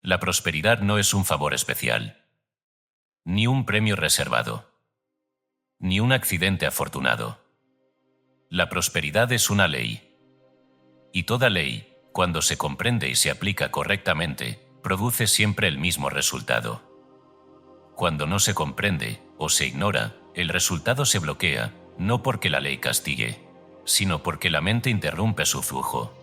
La prosperidad no es un favor especial, ni un premio reservado, ni un accidente afortunado. La prosperidad es una ley. Y toda ley, cuando se comprende y se aplica correctamente, produce siempre el mismo resultado. Cuando no se comprende o se ignora, el resultado se bloquea, no porque la ley castigue, sino porque la mente interrumpe su flujo.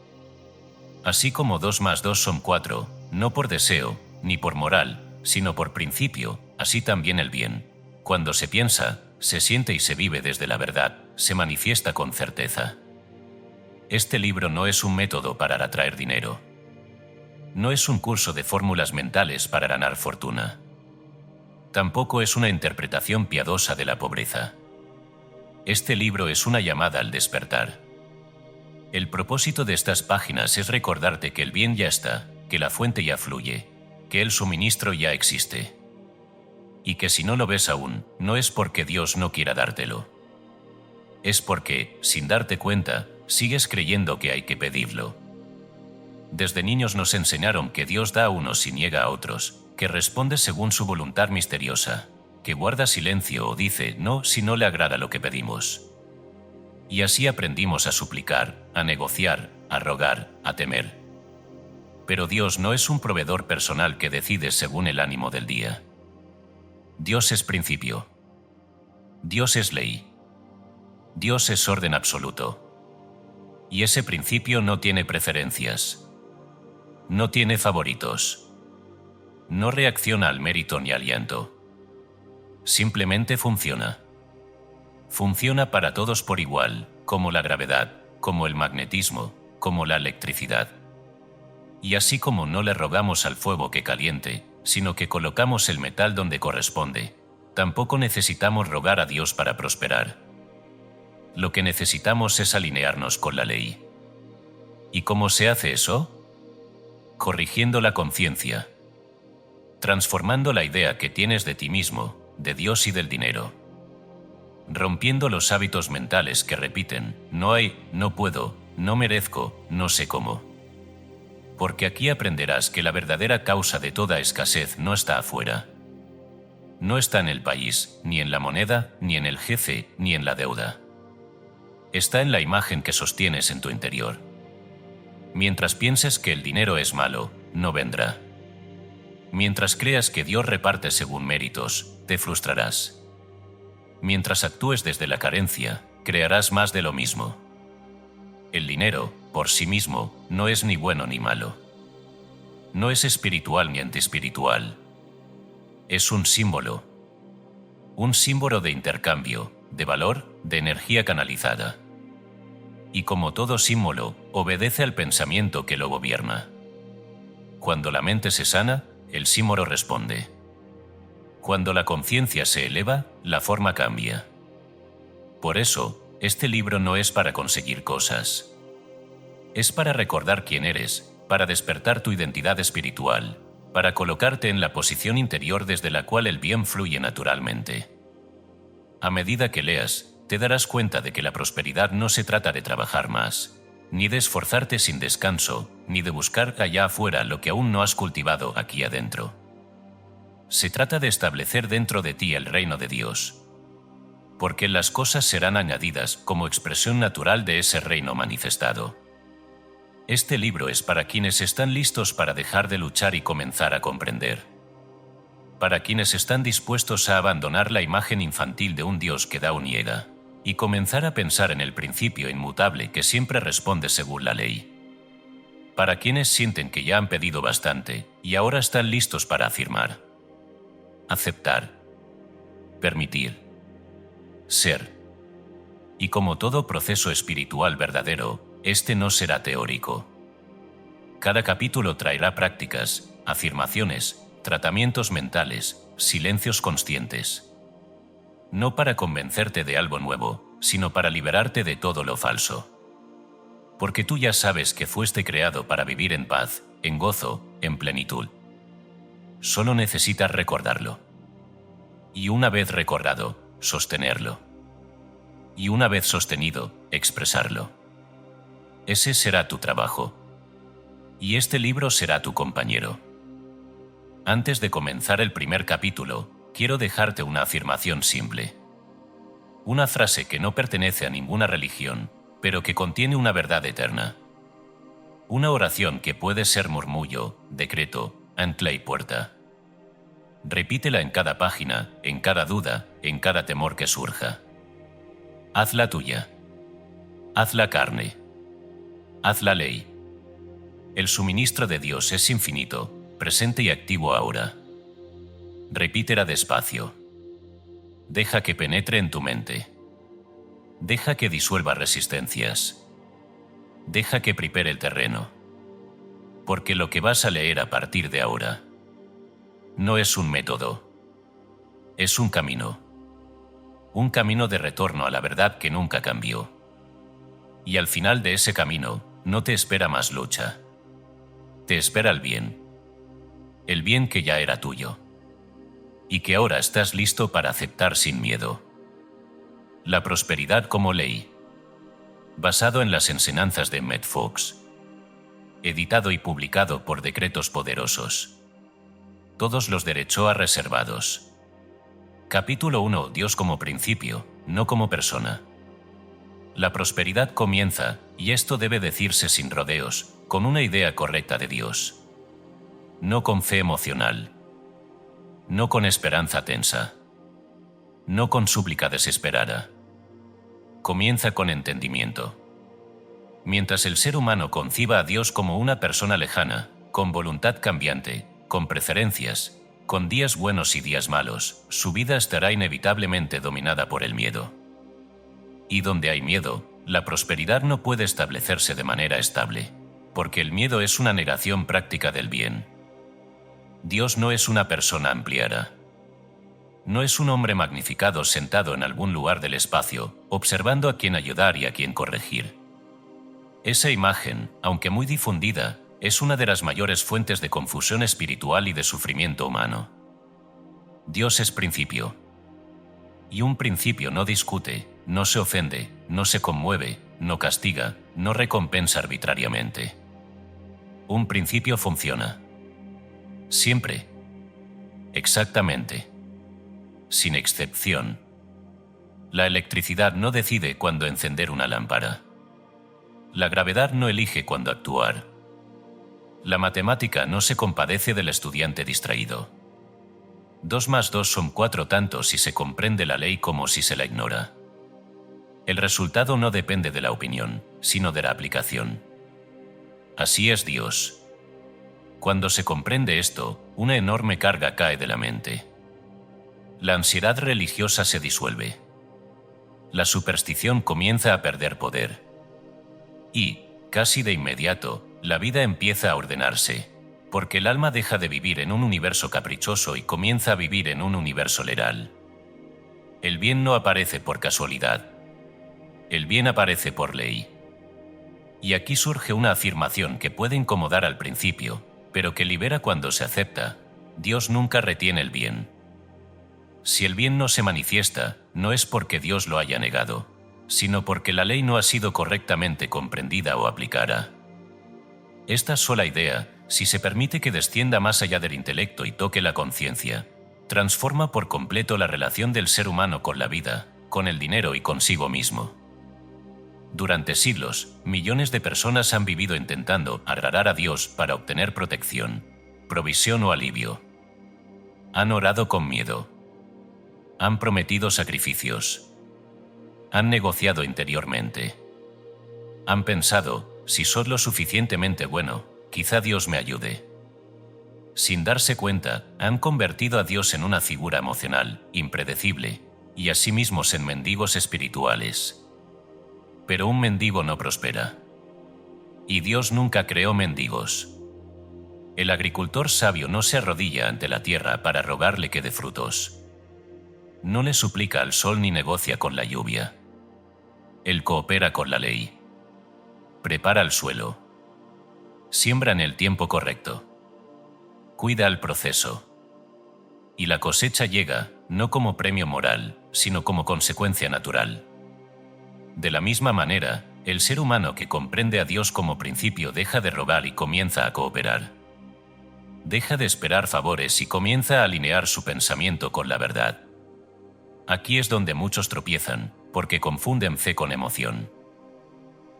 Así como 2 más 2 son 4, no por deseo, ni por moral, sino por principio, así también el bien. Cuando se piensa, se siente y se vive desde la verdad, se manifiesta con certeza. Este libro no es un método para atraer dinero. No es un curso de fórmulas mentales para ganar fortuna. Tampoco es una interpretación piadosa de la pobreza. Este libro es una llamada al despertar. El propósito de estas páginas es recordarte que el bien ya está, que la fuente ya fluye, que el suministro ya existe. Y que si no lo ves aún, no es porque Dios no quiera dártelo. Es porque, sin darte cuenta, sigues creyendo que hay que pedirlo. Desde niños nos enseñaron que Dios da a unos y niega a otros, que responde según su voluntad misteriosa, que guarda silencio o dice no si no le agrada lo que pedimos. Y así aprendimos a suplicar, a negociar, a rogar, a temer. Pero Dios no es un proveedor personal que decide según el ánimo del día. Dios es principio. Dios es ley. Dios es orden absoluto. Y ese principio no tiene preferencias. No tiene favoritos. No reacciona al mérito ni al llanto. Simplemente funciona. Funciona para todos por igual, como la gravedad, como el magnetismo, como la electricidad. Y así como no le rogamos al fuego que caliente, sino que colocamos el metal donde corresponde, tampoco necesitamos rogar a Dios para prosperar. Lo que necesitamos es alinearnos con la ley. ¿Y cómo se hace eso? Corrigiendo la conciencia. Transformando la idea que tienes de ti mismo, de Dios y del dinero. Rompiendo los hábitos mentales que repiten, no hay, no puedo, no merezco, no sé cómo. Porque aquí aprenderás que la verdadera causa de toda escasez no está afuera. No está en el país, ni en la moneda, ni en el jefe, ni en la deuda. Está en la imagen que sostienes en tu interior. Mientras pienses que el dinero es malo, no vendrá. Mientras creas que Dios reparte según méritos, te frustrarás. Mientras actúes desde la carencia, crearás más de lo mismo. El dinero, por sí mismo, no es ni bueno ni malo. No es espiritual ni antiespiritual. Es un símbolo. Un símbolo de intercambio, de valor, de energía canalizada. Y como todo símbolo, obedece al pensamiento que lo gobierna. Cuando la mente se sana, el símbolo responde. Cuando la conciencia se eleva, la forma cambia. Por eso, este libro no es para conseguir cosas. Es para recordar quién eres, para despertar tu identidad espiritual, para colocarte en la posición interior desde la cual el bien fluye naturalmente. A medida que leas, te darás cuenta de que la prosperidad no se trata de trabajar más, ni de esforzarte sin descanso, ni de buscar allá afuera lo que aún no has cultivado aquí adentro. Se trata de establecer dentro de ti el reino de Dios. Porque las cosas serán añadidas como expresión natural de ese reino manifestado. Este libro es para quienes están listos para dejar de luchar y comenzar a comprender. Para quienes están dispuestos a abandonar la imagen infantil de un Dios que da o niega, y comenzar a pensar en el principio inmutable que siempre responde según la ley. Para quienes sienten que ya han pedido bastante y ahora están listos para afirmar. Aceptar. Permitir. Ser. Y como todo proceso espiritual verdadero, este no será teórico. Cada capítulo traerá prácticas, afirmaciones, tratamientos mentales, silencios conscientes. No para convencerte de algo nuevo, sino para liberarte de todo lo falso. Porque tú ya sabes que fuiste creado para vivir en paz, en gozo, en plenitud. Solo necesitas recordarlo. Y una vez recordado, sostenerlo. Y una vez sostenido, expresarlo. Ese será tu trabajo. Y este libro será tu compañero. Antes de comenzar el primer capítulo, quiero dejarte una afirmación simple. Una frase que no pertenece a ninguna religión, pero que contiene una verdad eterna. Una oración que puede ser murmullo, decreto, ancla y puerta. Repítela en cada página, en cada duda, en cada temor que surja. Hazla tuya. Hazla carne. Hazla ley. El suministro de Dios es infinito, presente y activo ahora. Repítela despacio. Deja que penetre en tu mente. Deja que disuelva resistencias. Deja que prepare el terreno. Porque lo que vas a leer a partir de ahora no es un método. Es un camino. Un camino de retorno a la verdad que nunca cambió. Y al final de ese camino no te espera más lucha. Te espera el bien. El bien que ya era tuyo. Y que ahora estás listo para aceptar sin miedo. La prosperidad como ley. Basado en las enseñanzas de Matt Fox. Editado y publicado por Decretos Poderosos. Todos los derechos reservados. Capítulo 1. Dios como principio, no como persona. La prosperidad comienza, y esto debe decirse sin rodeos, con una idea correcta de Dios. No con fe emocional. No con esperanza tensa. No con súplica desesperada. Comienza con entendimiento. Mientras el ser humano conciba a Dios como una persona lejana, con voluntad cambiante, con preferencias, con días buenos y días malos, su vida estará inevitablemente dominada por el miedo. Y donde hay miedo, la prosperidad no puede establecerse de manera estable, porque el miedo es una negación práctica del bien. Dios no es una persona ampliada. No es un hombre magnificado sentado en algún lugar del espacio, observando a quien ayudar y a quien corregir. Esa imagen, aunque muy difundida, es una de las mayores fuentes de confusión espiritual y de sufrimiento humano. Dios es principio. Y un principio no discute, no se ofende, no se conmueve, no castiga, no recompensa arbitrariamente. Un principio funciona. Siempre. Exactamente. Sin excepción. La electricidad no decide cuándo encender una lámpara. La gravedad no elige cuándo actuar. La matemática no se compadece del estudiante distraído. 2 más 2 son 4 tanto si se comprende la ley como si se la ignora. El resultado no depende de la opinión, sino de la aplicación. Así es Dios. Cuando se comprende esto, una enorme carga cae de la mente. La ansiedad religiosa se disuelve. La superstición comienza a perder poder. Y, casi de inmediato, la vida empieza a ordenarse, porque el alma deja de vivir en un universo caprichoso y comienza a vivir en un universo legal. El bien no aparece por casualidad. El bien aparece por ley. Y aquí surge una afirmación que puede incomodar al principio, pero que libera cuando se acepta. Dios nunca retiene el bien. Si el bien no se manifiesta, no es porque Dios lo haya negado, sino porque la ley no ha sido correctamente comprendida o aplicada. Esta sola idea, si se permite que descienda más allá del intelecto y toque la conciencia, transforma por completo la relación del ser humano con la vida, con el dinero y consigo mismo. Durante siglos, millones de personas han vivido intentando agradar a Dios para obtener protección, provisión o alivio. Han orado con miedo. Han prometido sacrificios. Han negociado interiormente. Han pensado, si soy lo suficientemente bueno, quizá Dios me ayude. Sin darse cuenta, han convertido a Dios en una figura emocional, impredecible, y a sí mismos en mendigos espirituales. Pero un mendigo no prospera. Y Dios nunca creó mendigos. El agricultor sabio no se arrodilla ante la tierra para rogarle que dé frutos. No le suplica al sol ni negocia con la lluvia. Él coopera con la ley. Prepara el suelo. Siembra en el tiempo correcto. Cuida el proceso. Y la cosecha llega, no como premio moral, sino como consecuencia natural. De la misma manera, el ser humano que comprende a Dios como principio deja de rogar y comienza a cooperar. Deja de esperar favores y comienza a alinear su pensamiento con la verdad. Aquí es donde muchos tropiezan, porque confunden fe con emoción.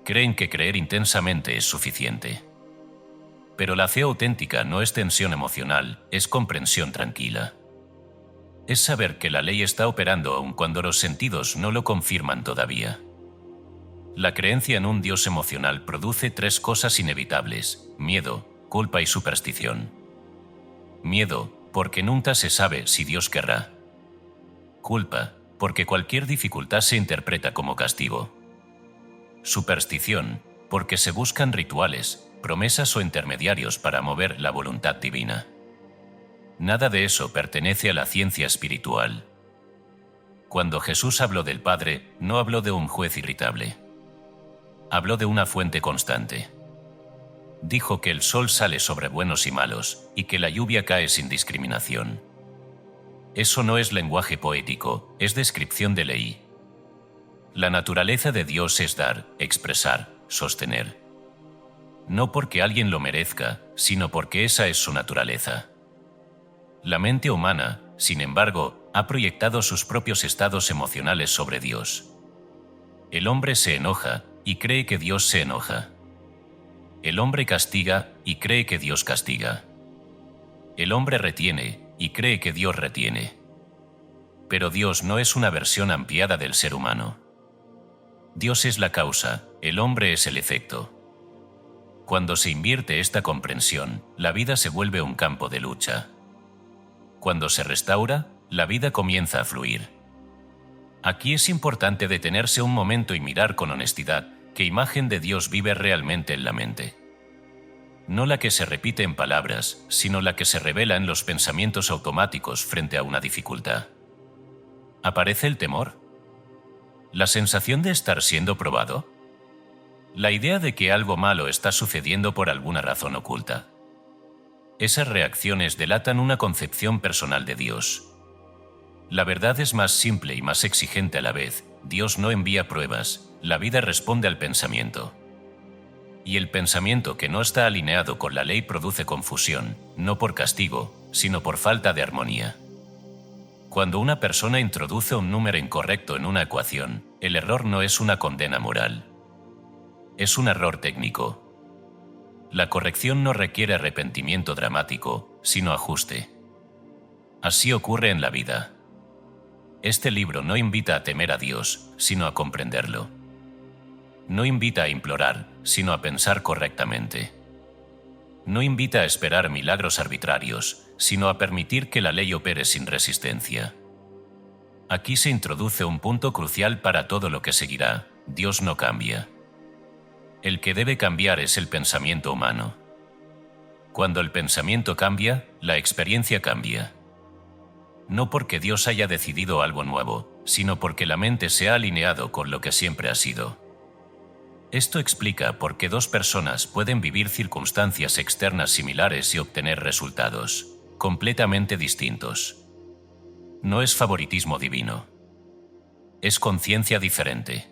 Creen que creer intensamente es suficiente. Pero la fe auténtica no es tensión emocional, es comprensión tranquila. Es saber que la ley está operando aun cuando los sentidos no lo confirman todavía. La creencia en un Dios emocional produce tres cosas inevitables: miedo, culpa y superstición. Miedo, porque nunca se sabe si Dios querrá. Culpa, porque cualquier dificultad se interpreta como castigo. Superstición, porque se buscan rituales, promesas o intermediarios para mover la voluntad divina. Nada de eso pertenece a la ciencia espiritual. Cuando Jesús habló del Padre, no habló de un juez irritable. Habló de una fuente constante. Dijo que el sol sale sobre buenos y malos, y que la lluvia cae sin discriminación. Eso no es lenguaje poético, es descripción de ley. La naturaleza de Dios es dar, expresar, sostener. No porque alguien lo merezca, sino porque esa es su naturaleza. La mente humana, sin embargo, ha proyectado sus propios estados emocionales sobre Dios. El hombre se enoja y cree que Dios se enoja. El hombre castiga y cree que Dios castiga. El hombre retiene y cree que Dios retiene. Pero Dios no es una versión ampliada del ser humano. Dios es la causa, el hombre es el efecto. Cuando se invierte esta comprensión, la vida se vuelve un campo de lucha. Cuando se restaura, la vida comienza a fluir. Aquí es importante detenerse un momento y mirar con honestidad qué imagen de Dios vive realmente en la mente. No la que se repite en palabras, sino la que se revela en los pensamientos automáticos frente a una dificultad. ¿Aparece el temor? ¿La sensación de estar siendo probado? ¿La idea de que algo malo está sucediendo por alguna razón oculta? Esas reacciones delatan una concepción personal de Dios. La verdad es más simple y más exigente a la vez. Dios no envía pruebas, la vida responde al pensamiento. Y el pensamiento que no está alineado con la ley produce confusión, no por castigo, sino por falta de armonía. Cuando una persona introduce un número incorrecto en una ecuación, el error no es una condena moral. Es un error técnico. La corrección no requiere arrepentimiento dramático, sino ajuste. Así ocurre en la vida. Este libro no invita a temer a Dios, sino a comprenderlo. No invita a implorar, sino a pensar correctamente. No invita a esperar milagros arbitrarios, sino a permitir que la ley opere sin resistencia. Aquí se introduce un punto crucial para todo lo que seguirá: Dios no cambia. El que debe cambiar es el pensamiento humano. Cuando el pensamiento cambia, la experiencia cambia. No porque Dios haya decidido algo nuevo, sino porque la mente se ha alineado con lo que siempre ha sido. Esto explica por qué dos personas pueden vivir circunstancias externas similares y obtener resultados completamente distintos. No es favoritismo divino. Es conciencia diferente.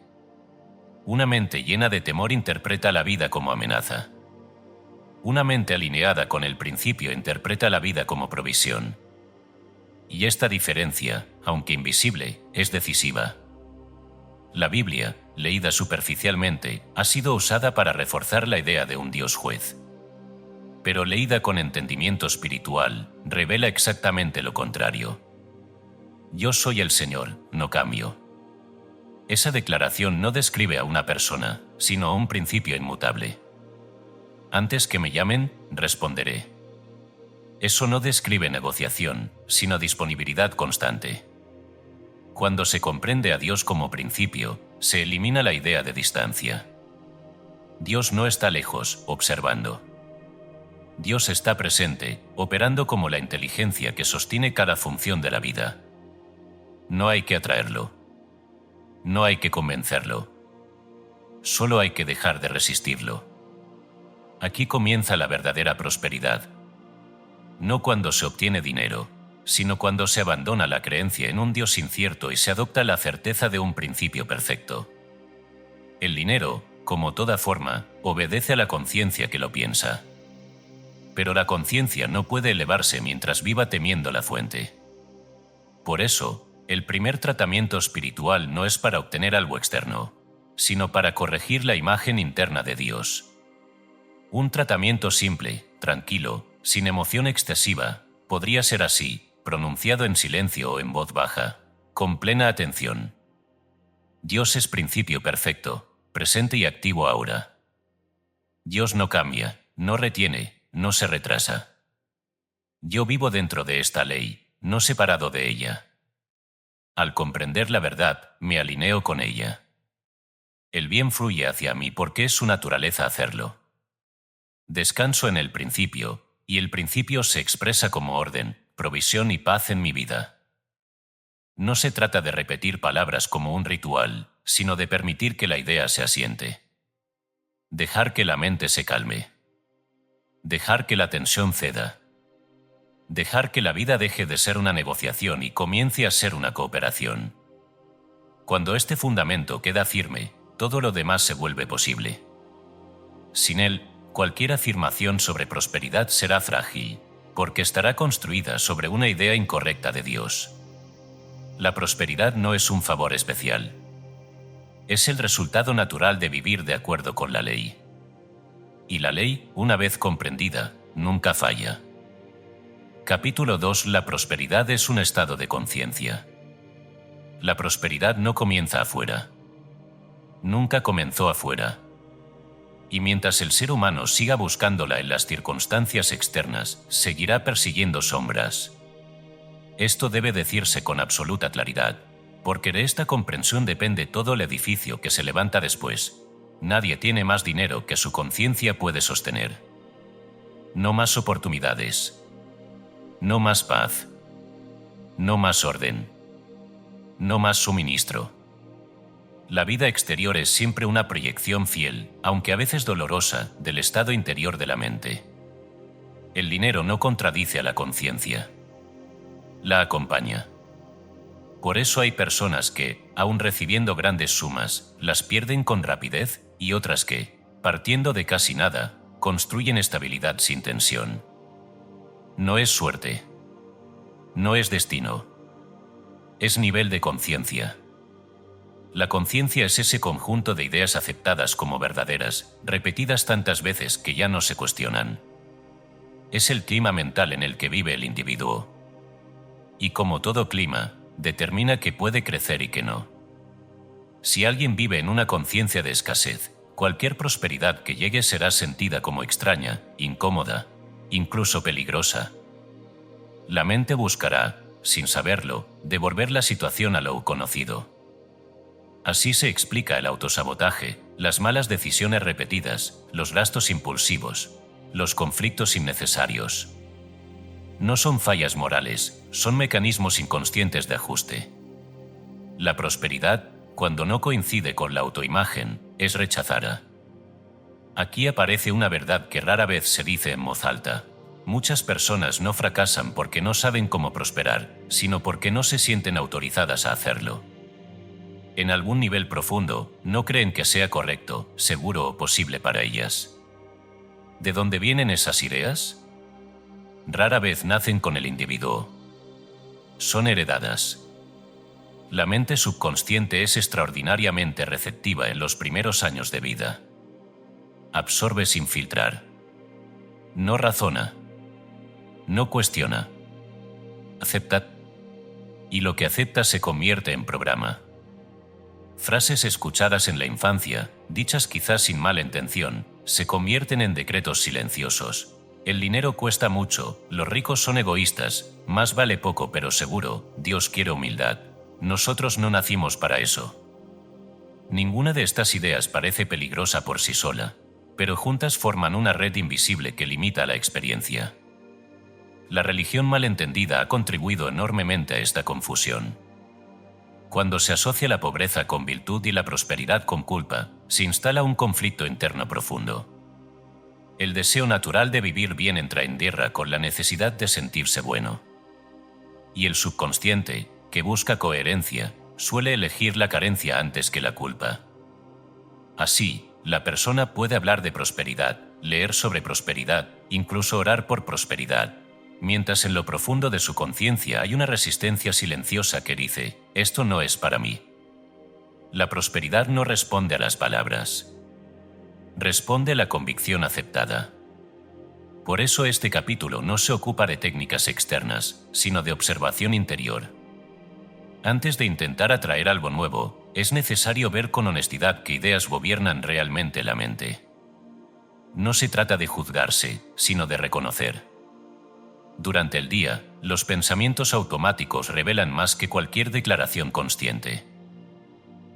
Una mente llena de temor interpreta la vida como amenaza. Una mente alineada con el principio interpreta la vida como provisión. Y esta diferencia, aunque invisible, es decisiva. La Biblia, leída superficialmente, ha sido usada para reforzar la idea de un Dios juez. Pero leída con entendimiento espiritual, revela exactamente lo contrario. Yo soy el Señor, no cambio. Esa declaración no describe a una persona, sino a un principio inmutable. Antes que me llamen, responderé. Eso no describe negociación, sino disponibilidad constante. Cuando se comprende a Dios como principio, se elimina la idea de distancia. Dios no está lejos, observando. Dios está presente, operando como la inteligencia que sostiene cada función de la vida. No hay que atraerlo. No hay que convencerlo. Solo hay que dejar de resistirlo. Aquí comienza la verdadera prosperidad. No cuando se obtiene dinero, sino cuando se abandona la creencia en un Dios incierto y se adopta la certeza de un principio perfecto. El dinero, como toda forma, obedece a la conciencia que lo piensa. pero la conciencia no puede elevarse mientras viva temiendo la fuente. Por eso, el primer tratamiento espiritual no es para obtener algo externo, sino para corregir la imagen interna de Dios. Un tratamiento simple, tranquilo, sin emoción excesiva, podría ser así, pronunciado en silencio o en voz baja, con plena atención. Dios es principio perfecto, presente y activo ahora. Dios no cambia, no retiene, no se retrasa. Yo vivo dentro de esta ley, no separado de ella. Al comprender la verdad, me alineo con ella. El bien fluye hacia mí porque es su naturaleza hacerlo. Descanso en el principio, y el principio se expresa como orden, provisión y paz en mi vida. No se trata de repetir palabras como un ritual, sino de permitir que la idea se asiente. Dejar que la mente se calme. Dejar que la tensión ceda. Dejar que la vida deje de ser una negociación y comience a ser una cooperación. Cuando este fundamento queda firme, todo lo demás se vuelve posible. Sin él, cualquier afirmación sobre prosperidad será frágil, porque estará construida sobre una idea incorrecta de Dios. La prosperidad no es un favor especial. Es el resultado natural de vivir de acuerdo con la ley. Y la ley, una vez comprendida, nunca falla. Capítulo 2. La prosperidad es un estado de conciencia. La prosperidad no comienza afuera. Nunca comenzó afuera. Y mientras el ser humano siga buscándola en las circunstancias externas, seguirá persiguiendo sombras. Esto debe decirse con absoluta claridad, porque de esta comprensión depende todo el edificio que se levanta después. Nadie tiene más dinero que su conciencia puede sostener. No más oportunidades. No más paz. No más orden. No más suministro. La vida exterior es siempre una proyección fiel, aunque a veces dolorosa, del estado interior de la mente. El dinero no contradice a la conciencia. La acompaña. Por eso hay personas que, aun recibiendo grandes sumas, las pierden con rapidez, y otras que, partiendo de casi nada, construyen estabilidad sin tensión. No es suerte. No es destino. Es nivel de conciencia. La conciencia es ese conjunto de ideas aceptadas como verdaderas, repetidas tantas veces que ya no se cuestionan. Es el clima mental en el que vive el individuo. Y como todo clima, determina que puede crecer y que no. Si alguien vive en una conciencia de escasez, cualquier prosperidad que llegue será sentida como extraña, incómoda, incluso peligrosa. La mente buscará, sin saberlo, devolver la situación a lo conocido. Así se explica el autosabotaje, las malas decisiones repetidas, los gastos impulsivos, los conflictos innecesarios. No son fallas morales, son mecanismos inconscientes de ajuste. La prosperidad, cuando no coincide con la autoimagen, es rechazada. Aquí aparece una verdad que rara vez se dice en voz alta. Muchas personas no fracasan porque no saben cómo prosperar, sino porque no se sienten autorizadas a hacerlo. En algún nivel profundo, no creen que sea correcto, seguro o posible para ellas. ¿De dónde vienen esas ideas? Rara vez nacen con el individuo. Son heredadas. La mente subconsciente es extraordinariamente receptiva en los primeros años de vida. Absorbe sin filtrar. No razona. No cuestiona. Acepta. Y lo que acepta se convierte en programa. Frases escuchadas en la infancia, dichas quizás sin mala intención, se convierten en decretos silenciosos. El dinero cuesta mucho, los ricos son egoístas, más vale poco pero seguro, Dios quiere humildad. Nosotros no nacimos para eso. Ninguna de estas ideas parece peligrosa por sí sola, pero juntas forman una red invisible que limita la experiencia. La religión malentendida ha contribuido enormemente a esta confusión. Cuando se asocia la pobreza con virtud y la prosperidad con culpa, se instala un conflicto interno profundo. El deseo natural de vivir bien entra en guerra con la necesidad de sentirse bueno. Y el subconsciente, que busca coherencia, suele elegir la carencia antes que la culpa. Así, la persona puede hablar de prosperidad, leer sobre prosperidad incluso orar por prosperidad, mientras en lo profundo de su conciencia hay una resistencia silenciosa que dice: esto no es para mí. La prosperidad no responde a las palabras. Responde a la convicción aceptada. Por eso este capítulo no se ocupa de técnicas externas, sino de observación interior. Antes de intentar atraer algo nuevo, es necesario ver con honestidad qué ideas gobiernan realmente la mente. No se trata de juzgarse, sino de reconocer. Durante el día, los pensamientos automáticos revelan más que cualquier declaración consciente.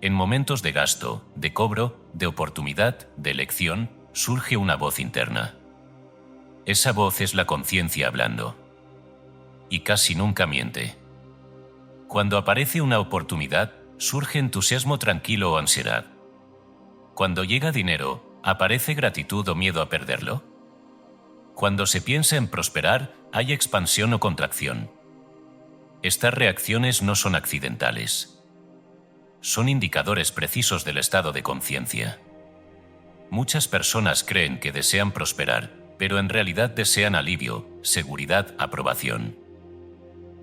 En momentos de gasto, de cobro, de oportunidad, de elección, surge una voz interna. Esa voz es la conciencia hablando. Y casi nunca miente. Cuando aparece una oportunidad, surge entusiasmo tranquilo o ansiedad. Cuando llega dinero, ¿aparece gratitud o miedo a perderlo? Cuando se piensa en prosperar, ¿hay expansión o contracción? Estas reacciones no son accidentales. Son indicadores precisos del estado de conciencia. Muchas personas creen que desean prosperar, pero en realidad desean alivio, seguridad, aprobación.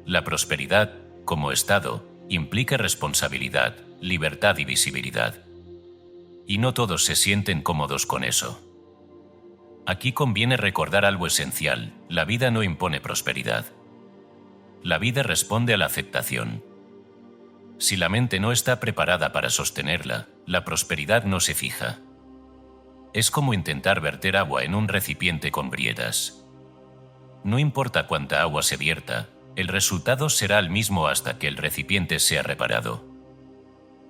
La prosperidad, como estado, implica responsabilidad, libertad y visibilidad. Y no todos se sienten cómodos con eso. Aquí conviene recordar algo esencial: la vida no impone prosperidad. La vida responde a la aceptación. Si la mente no está preparada para sostenerla, la prosperidad no se fija. Es como intentar verter agua en un recipiente con grietas. No importa cuánta agua se vierta, el resultado será el mismo hasta que el recipiente sea reparado.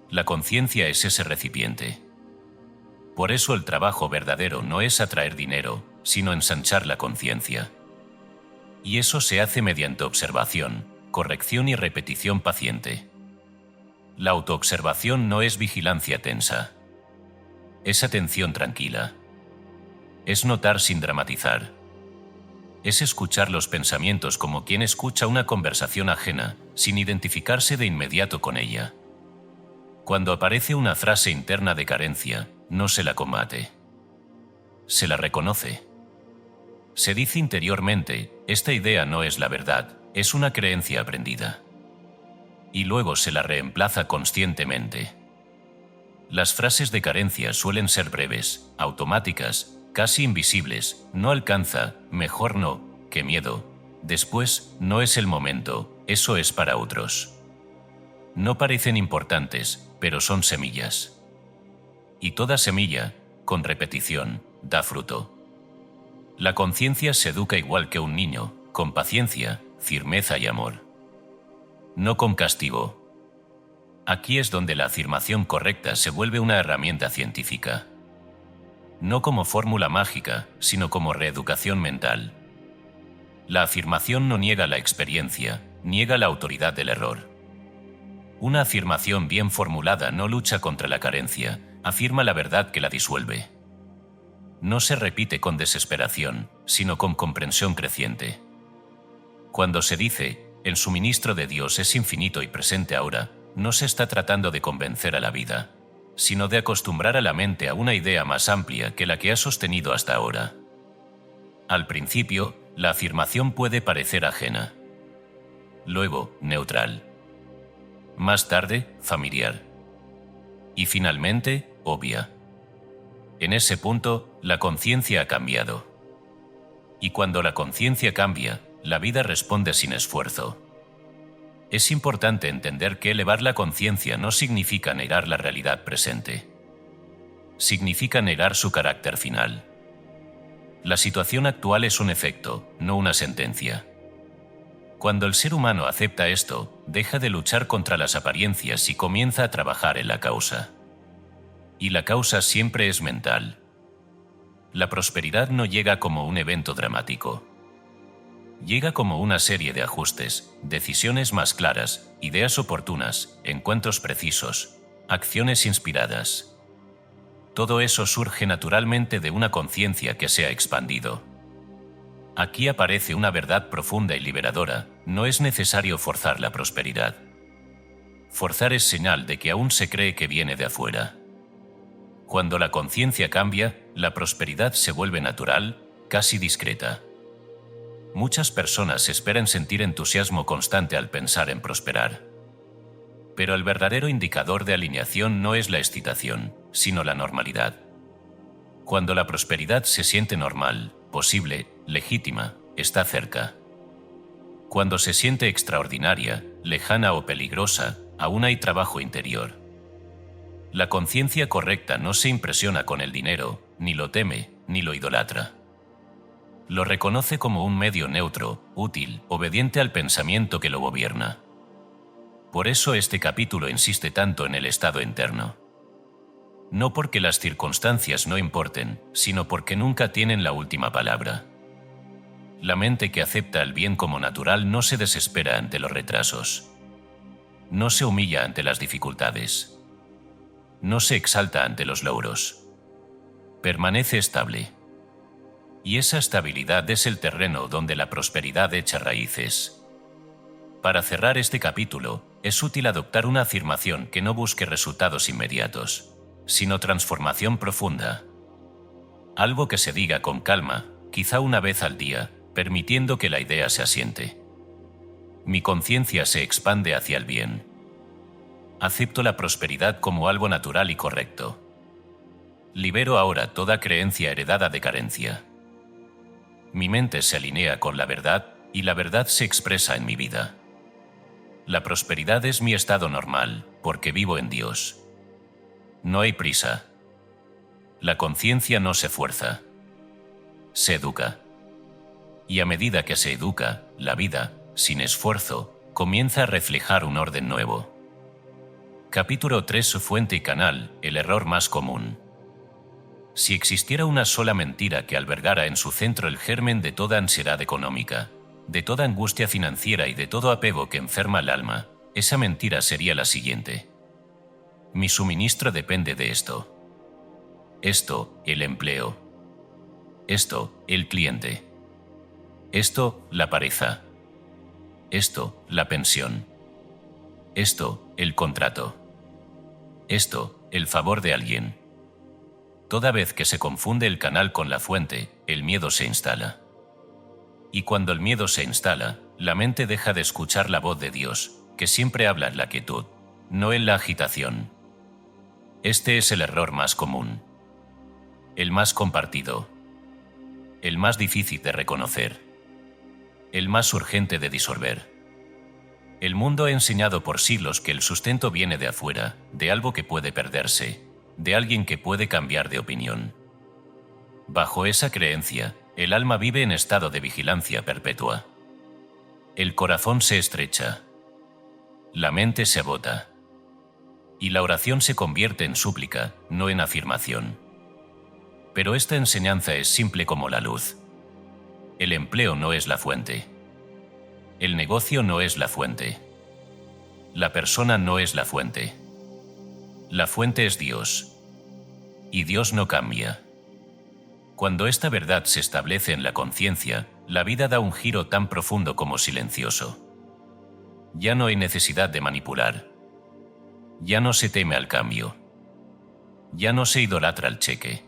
La conciencia es ese recipiente. Por eso el trabajo verdadero no es atraer dinero, sino ensanchar la conciencia. Y eso se hace mediante observación, corrección y repetición paciente. La autoobservación no es vigilancia tensa. Es atención tranquila. Es notar sin dramatizar. Es escuchar los pensamientos como quien escucha una conversación ajena, sin identificarse de inmediato con ella. Cuando aparece una frase interna de carencia, no se la combate. Se la reconoce. Se dice interiormente: esta idea no es la verdad, es una creencia aprendida. Y luego se la reemplaza conscientemente. Las frases de carencia suelen ser breves, automáticas, casi invisibles: no alcanza, mejor no, qué miedo, después, no es el momento, eso es para otros. No parecen importantes, pero son semillas. Y toda semilla, con repetición, da fruto. La conciencia se educa igual que un niño, con paciencia, firmeza y amor. No con castigo. Aquí es donde la afirmación correcta se vuelve una herramienta científica. No como fórmula mágica, sino como reeducación mental. La afirmación no niega la experiencia, niega la autoridad del error. Una afirmación bien formulada no lucha contra la carencia, afirma la verdad que la disuelve. No se repite con desesperación, sino con comprensión creciente. Cuando se dice: el suministro de Dios es infinito y presente ahora, no se está tratando de convencer a la vida, sino de acostumbrar a la mente a una idea más amplia que la que ha sostenido hasta ahora. Al principio, la afirmación puede parecer ajena. Luego, neutral. Más tarde, familiar. Y finalmente, obvia. En ese punto, la conciencia ha cambiado. Y cuando la conciencia cambia, la vida responde sin esfuerzo. Es importante entender que elevar la conciencia no significa negar la realidad presente. Significa negar su carácter final. La situación actual es un efecto, no una sentencia. Cuando el ser humano acepta esto, deja de luchar contra las apariencias y comienza a trabajar en la causa. Y la causa siempre es mental. La prosperidad no llega como un evento dramático. Llega como una serie de ajustes, decisiones más claras, ideas oportunas, encuentros precisos, acciones inspiradas. Todo eso surge naturalmente de una conciencia que se ha expandido. Aquí aparece una verdad profunda y liberadora: no es necesario forzar la prosperidad. Forzar es señal de que aún se cree que viene de afuera. Cuando la conciencia cambia, la prosperidad se vuelve natural, casi discreta. Muchas personas esperan sentir entusiasmo constante al pensar en prosperar. Pero el verdadero indicador de alineación no es la excitación, sino la normalidad. Cuando la prosperidad se siente normal, posible, legítima, está cerca. Cuando se siente extraordinaria, lejana o peligrosa, aún hay trabajo interior. La conciencia correcta no se impresiona con el dinero, ni lo teme, ni lo idolatra. Lo reconoce como un medio neutro, útil, obediente al pensamiento que lo gobierna. Por eso este capítulo insiste tanto en el estado interno. No porque las circunstancias no importen, sino porque nunca tienen la última palabra. La mente que acepta el bien como natural no se desespera ante los retrasos. No se humilla ante las dificultades. No se exalta ante los logros. Permanece estable. Y esa estabilidad es el terreno donde la prosperidad echa raíces. Para cerrar este capítulo, es útil adoptar una afirmación que no busque resultados inmediatos, sino transformación profunda. Algo que se diga con calma, quizá una vez al día, permitiendo que la idea se asiente. Mi conciencia se expande hacia el bien. Acepto la prosperidad como algo natural y correcto. Libero ahora toda creencia heredada de carencia. Mi mente se alinea con la verdad y la verdad se expresa en mi vida. La prosperidad es mi estado normal, porque vivo en Dios. No hay prisa. La conciencia no se fuerza. Se educa. Y a medida que se educa, la vida, sin esfuerzo, comienza a reflejar un orden nuevo. Capítulo 3. Fuente y canal, el error más común. Si existiera una sola mentira que albergara en su centro el germen de toda ansiedad económica, de toda angustia financiera y de todo apego que enferma el alma, esa mentira sería la siguiente: mi suministro depende de esto. Esto, el empleo. Esto, el cliente. Esto, la pareja. Esto, la pensión. Esto, el contrato. Esto, el favor de alguien. Toda vez que se confunde el canal con la fuente, el miedo se instala. Y cuando el miedo se instala, la mente deja de escuchar la voz de Dios, que siempre habla en la quietud, no en la agitación. Este es el error más común. El más compartido. El más difícil de reconocer. El más urgente de disolver. El mundo ha enseñado por siglos que el sustento viene de afuera, de algo que puede perderse, de alguien que puede cambiar de opinión. Bajo esa creencia, el alma vive en estado de vigilancia perpetua. El corazón se estrecha. La mente se agota. Y la oración se convierte en súplica, no en afirmación. Pero esta enseñanza es simple como la luz. El empleo no es la fuente. El negocio no es la fuente. La persona no es la fuente. La fuente es Dios. Y Dios no cambia. Cuando esta verdad se establece en la conciencia, la vida da un giro tan profundo como silencioso. Ya no hay necesidad de manipular. Ya no se teme al cambio. Ya no se idolatra el cheque.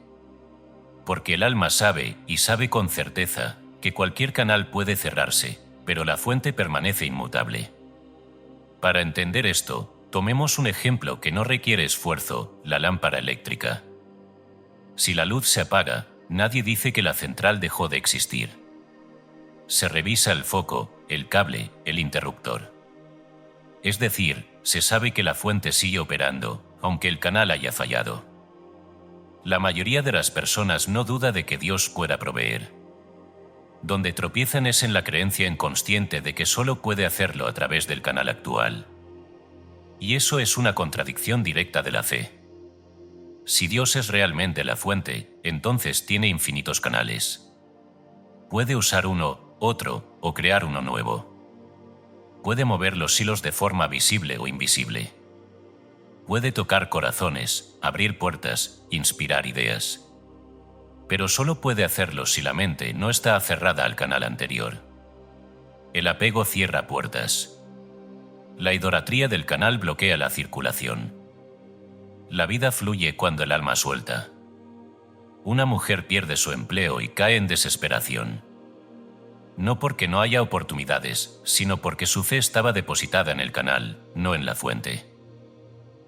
Porque el alma sabe, y sabe con certeza, que cualquier canal puede cerrarse, pero la fuente permanece inmutable. Para entender esto, tomemos un ejemplo que no requiere esfuerzo: la lámpara eléctrica. Si la luz se apaga, nadie dice que la central dejó de existir. Se revisa el foco, el cable, el interruptor. Es decir, se sabe que la fuente sigue operando, aunque el canal haya fallado. La mayoría de las personas no duda de que Dios pueda proveer. Donde tropiezan es en la creencia inconsciente de que solo puede hacerlo a través del canal actual. Y eso es una contradicción directa de la fe. Si Dios es realmente la fuente, entonces tiene infinitos canales. Puede usar uno, otro, o crear uno nuevo. Puede mover los hilos de forma visible o invisible. Puede tocar corazones, abrir puertas, inspirar ideas. Pero solo puede hacerlo si la mente no está aferrada al canal anterior. El apego cierra puertas. La idolatría del canal bloquea la circulación. La vida fluye cuando el alma suelta. una mujer pierde su empleo y cae en desesperación. No porque no haya oportunidades, sino porque su fe estaba depositada en el canal, no en la fuente.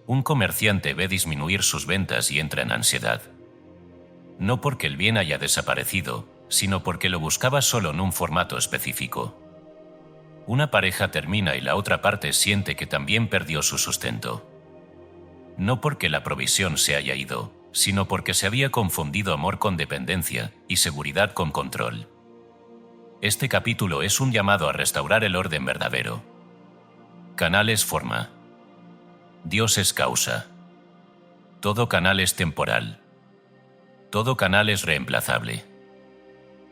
Un comerciante ve disminuir sus ventas y entra en ansiedad. No porque el bien haya desaparecido, sino porque lo buscaba solo en un formato específico. Una pareja termina y la otra parte siente que también perdió su sustento. No porque la provisión se haya ido, sino porque se había confundido amor con dependencia y seguridad con control. Este capítulo es un llamado a restaurar el orden verdadero. Canal es forma. Dios es causa. Todo canal es temporal. Todo canal es reemplazable.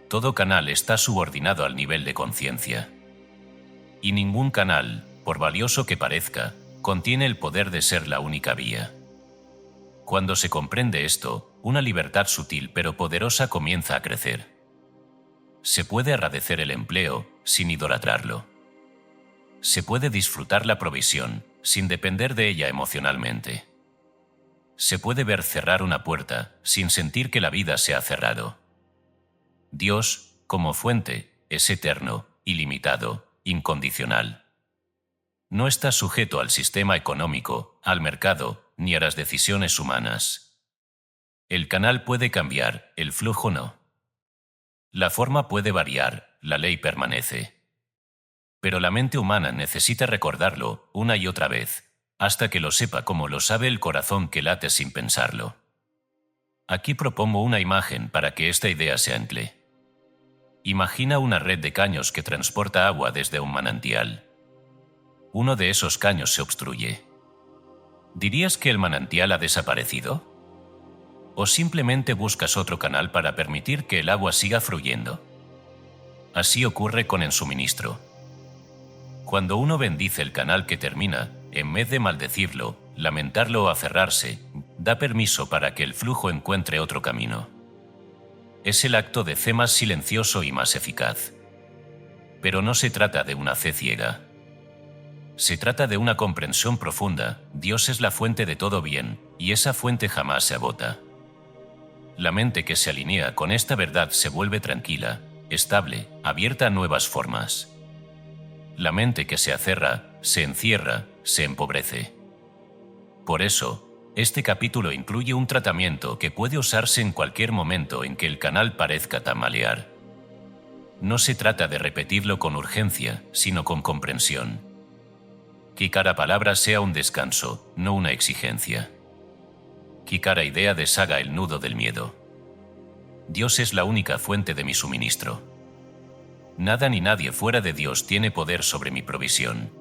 Todo canal está subordinado al nivel de conciencia. Y ningún canal, por valioso que parezca, contiene el poder de ser la única vía. Cuando se comprende esto, una libertad sutil pero poderosa comienza a crecer. Se puede agradecer el empleo sin idolatrarlo. Se puede disfrutar la provisión sin depender de ella emocionalmente. Se puede ver cerrar una puerta sin sentir que la vida se ha cerrado. Dios, como fuente, es eterno, ilimitado, incondicional. No está sujeto al sistema económico, al mercado, ni a las decisiones humanas. El canal puede cambiar, el flujo no. La forma puede variar, la ley permanece. Pero la mente humana necesita recordarlo una y otra vez, hasta que lo sepa como lo sabe el corazón que late sin pensarlo. Aquí propongo una imagen para que esta idea se ancle. Imagina una red de caños que transporta agua desde un manantial. Uno de esos caños se obstruye. ¿Dirías que el manantial ha desaparecido? ¿O simplemente buscas otro canal para permitir que el agua siga fluyendo? Así ocurre con el suministro. Cuando uno bendice el canal que termina, en vez de maldecirlo, lamentarlo o aferrarse, da permiso para que el flujo encuentre otro camino. Es el acto de fe más silencioso y más eficaz. Pero no se trata de una fe ciega. Se trata de una comprensión profunda. Dios es la fuente de todo bien, y esa fuente jamás se agota. La mente que se alinea con esta verdad se vuelve tranquila, estable, abierta a nuevas formas. La mente que se acerra, se encierra, se empobrece. Por eso, este capítulo incluye un tratamiento que puede usarse en cualquier momento en que el canal parezca tambalear. No se trata de repetirlo con urgencia, sino con comprensión. Que cada palabra sea un descanso, no una exigencia. Que cada idea deshaga el nudo del miedo. Dios es la única fuente de mi suministro. Nada ni nadie fuera de Dios tiene poder sobre mi provisión.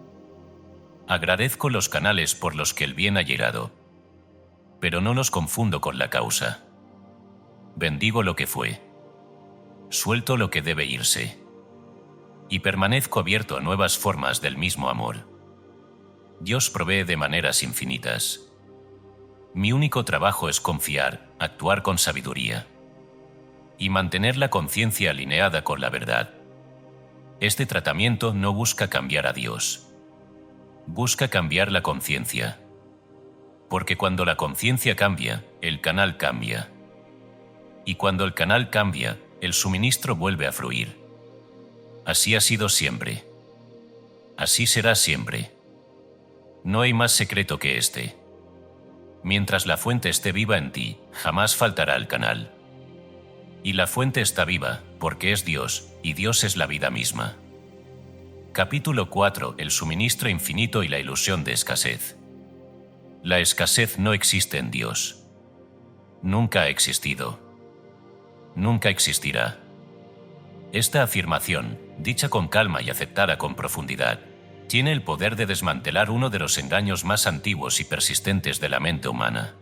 Agradezco los canales por los que el bien ha llegado, pero no los confundo con la causa. Bendigo lo que fue. Suelto lo que debe irse. Y permanezco abierto a nuevas formas del mismo amor. Dios provee de maneras infinitas. Mi único trabajo es confiar, actuar con sabiduría y mantener la conciencia alineada con la verdad. Este tratamiento no busca cambiar a Dios. Busca cambiar la conciencia. Porque cuando la conciencia cambia, el canal cambia. Y cuando el canal cambia, el suministro vuelve a fluir. Así ha sido siempre. Así será siempre. No hay más secreto que este. Mientras la fuente esté viva en ti, jamás faltará el canal. Y la fuente está viva, porque es Dios, y Dios es la vida misma. Capítulo 4. El suministro infinito y la ilusión de escasez. La escasez no existe en Dios. Nunca ha existido. Nunca existirá. Esta afirmación, dicha con calma y aceptada con profundidad, tiene el poder de desmantelar uno de los engaños más antiguos y persistentes de la mente humana.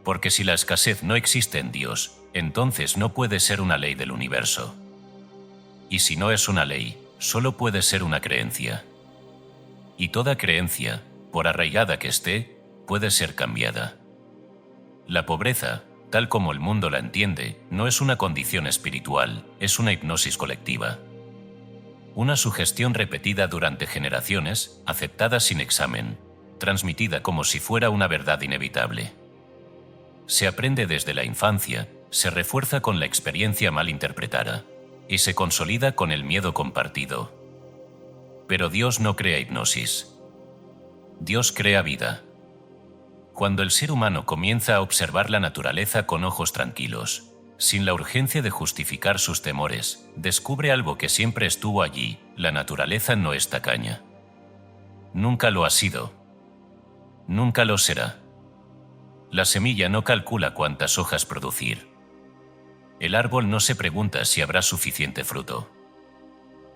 Porque si la escasez no existe en Dios, entonces no puede ser una ley del universo. Y si no es una ley, solo puede ser una creencia. Y toda creencia, por arraigada que esté, puede ser cambiada. La pobreza, tal como el mundo la entiende, no es una condición espiritual, es una hipnosis colectiva. Una sugestión repetida durante generaciones, aceptada sin examen, transmitida como si fuera una verdad inevitable. Se aprende desde la infancia, se refuerza con la experiencia mal interpretada y se consolida con el miedo compartido. Pero Dios no crea hipnosis. Dios crea vida. Cuando el ser humano comienza a observar la naturaleza con ojos tranquilos, sin la urgencia de justificar sus temores, descubre algo que siempre estuvo allí: la naturaleza no es tacaña. Nunca lo ha sido. Nunca lo será. La semilla no calcula cuántas hojas producir. El árbol no se pregunta si habrá suficiente fruto.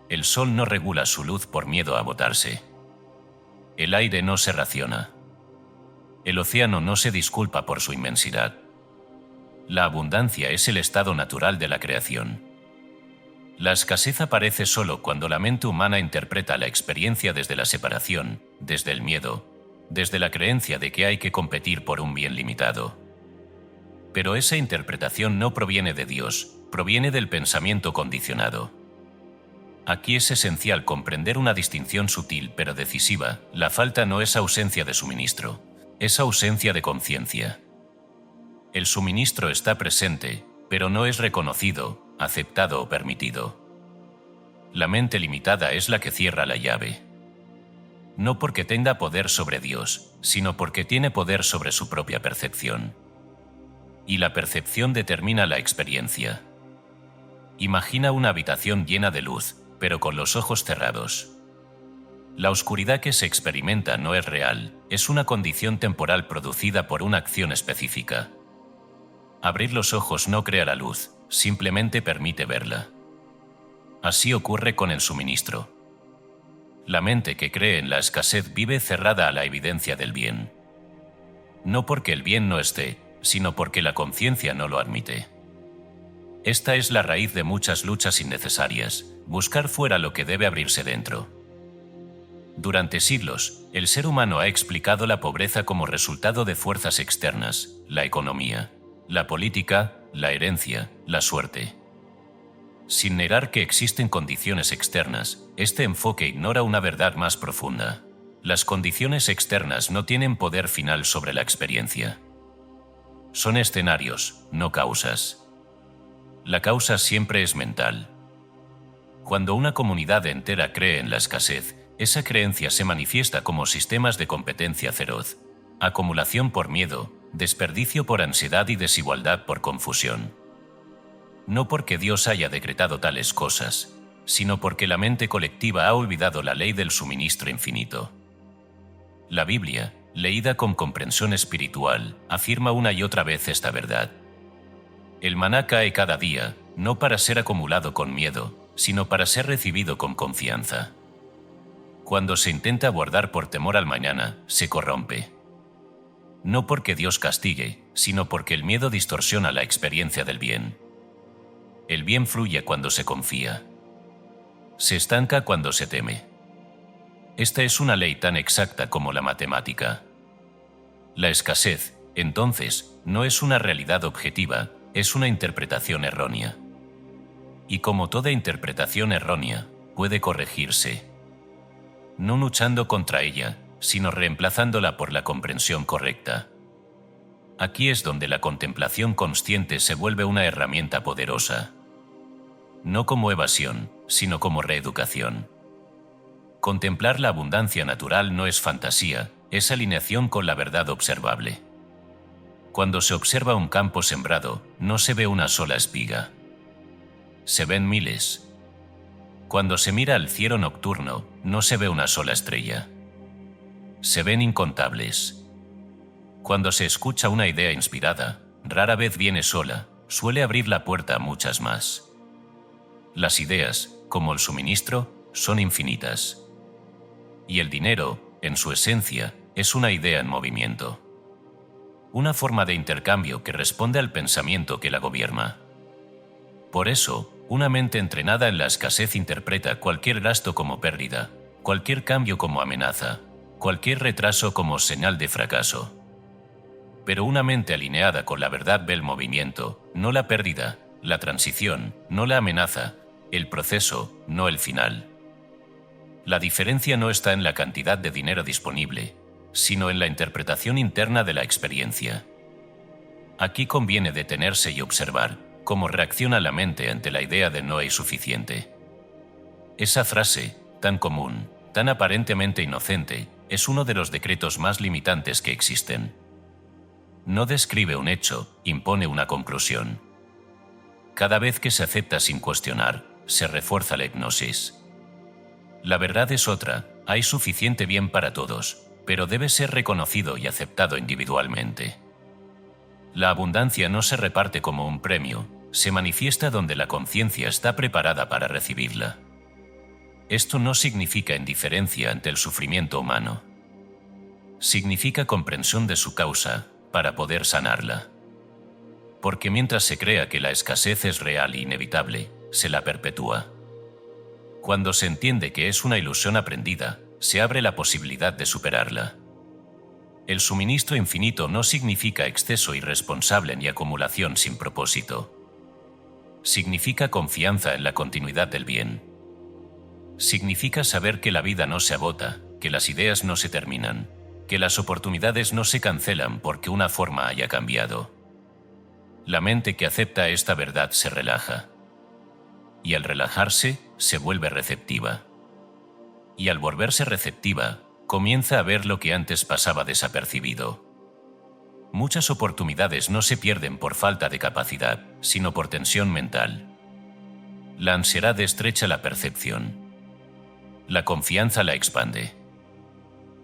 El sol no regula su luz por miedo a agotarse. El aire no se raciona. El océano no se disculpa por su inmensidad. La abundancia es el estado natural de la creación. La escasez aparece solo cuando la mente humana interpreta la experiencia desde la separación, desde el miedo, desde la creencia de que hay que competir por un bien limitado. Pero esa interpretación no proviene de Dios, proviene del pensamiento condicionado. Aquí es esencial comprender una distinción sutil pero decisiva: la falta no es ausencia de suministro, es ausencia de conciencia. El suministro está presente, pero no es reconocido, aceptado o permitido. La mente limitada es la que cierra la llave. No porque tenga poder sobre Dios, sino porque tiene poder sobre su propia percepción. Y la percepción determina la experiencia. Imagina una habitación llena de luz, pero con los ojos cerrados. La oscuridad que se experimenta no es real, es una condición temporal producida por una acción específica. Abrir los ojos no crea la luz, simplemente permite verla. Así ocurre con el suministro. La mente que cree en la escasez vive cerrada a la evidencia del bien. No porque el bien no esté, sino porque la conciencia no lo admite. Esta es la raíz de muchas luchas innecesarias: buscar fuera lo que debe abrirse dentro. Durante siglos, el ser humano ha explicado la pobreza como resultado de fuerzas externas: la economía, la política, la herencia, la suerte. Sin negar que existen condiciones externas, este enfoque ignora una verdad más profunda: las condiciones externas no tienen poder final sobre la experiencia. Son escenarios, no causas. La causa siempre es mental. Cuando una comunidad entera cree en la escasez, esa creencia se manifiesta como sistemas de competencia feroz, acumulación por miedo, desperdicio por ansiedad y desigualdad por confusión. No porque Dios haya decretado tales cosas, sino porque la mente colectiva ha olvidado la ley del suministro infinito. La Biblia, leída con comprensión espiritual, afirma una y otra vez esta verdad. El maná cae cada día, no para ser acumulado con miedo, sino para ser recibido con confianza. Cuando se intenta guardar por temor al mañana, se corrompe. No porque Dios castigue, sino porque el miedo distorsiona la experiencia del bien. El bien fluye cuando se confía. Se estanca cuando se teme. Esta es una ley tan exacta como la matemática. La escasez, entonces, no es una realidad objetiva, es una interpretación errónea. Y como toda interpretación errónea, puede corregirse. No luchando contra ella, sino reemplazándola por la comprensión correcta. Aquí es donde la contemplación consciente se vuelve una herramienta poderosa. No como evasión, sino como reeducación. Contemplar la abundancia natural no es fantasía, es alineación con la verdad observable. Cuando se observa un campo sembrado, no se ve una sola espiga. Se ven miles. Cuando se mira al cielo nocturno, no se ve una sola estrella. Se ven incontables. Cuando se escucha una idea inspirada, rara vez viene sola, suele abrir la puerta a muchas más. Las ideas, como el suministro, son infinitas. Y el dinero, en su esencia, es una idea en movimiento. Una forma de intercambio que responde al pensamiento que la gobierna. Por eso, una mente entrenada en la escasez interpreta cualquier gasto como pérdida, cualquier cambio como amenaza, cualquier retraso como señal de fracaso. Pero una mente alineada con la verdad ve el movimiento, no la pérdida, la transición, no la amenaza, el proceso, no el final. La diferencia no está en la cantidad de dinero disponible, sino en la interpretación interna de la experiencia. Aquí conviene detenerse y observar cómo reacciona la mente ante la idea de no hay suficiente. Esa frase, tan común, tan aparentemente inocente, es uno de los decretos más limitantes que existen. No describe un hecho, impone una conclusión. Cada vez que se acepta sin cuestionar, se refuerza la hipnosis. La verdad es otra, hay suficiente bien para todos, pero debe ser reconocido y aceptado individualmente. La abundancia no se reparte como un premio, se manifiesta donde la conciencia está preparada para recibirla. Esto no significa indiferencia ante el sufrimiento humano. Significa comprensión de su causa, para poder sanarla. Porque mientras se crea que la escasez es real e inevitable, se la perpetúa. Cuando se entiende que es una ilusión aprendida, se abre la posibilidad de superarla. El suministro infinito no significa exceso irresponsable ni acumulación sin propósito. Significa confianza en la continuidad del bien. Significa saber que la vida no se agota, que las ideas no se terminan, que las oportunidades no se cancelan porque una forma haya cambiado. La mente que acepta esta verdad se relaja. Y al relajarse, se vuelve receptiva. Y al volverse receptiva, comienza a ver lo que antes pasaba desapercibido. Muchas oportunidades no se pierden por falta de capacidad, sino por tensión mental. La ansiedad estrecha la percepción. La confianza la expande.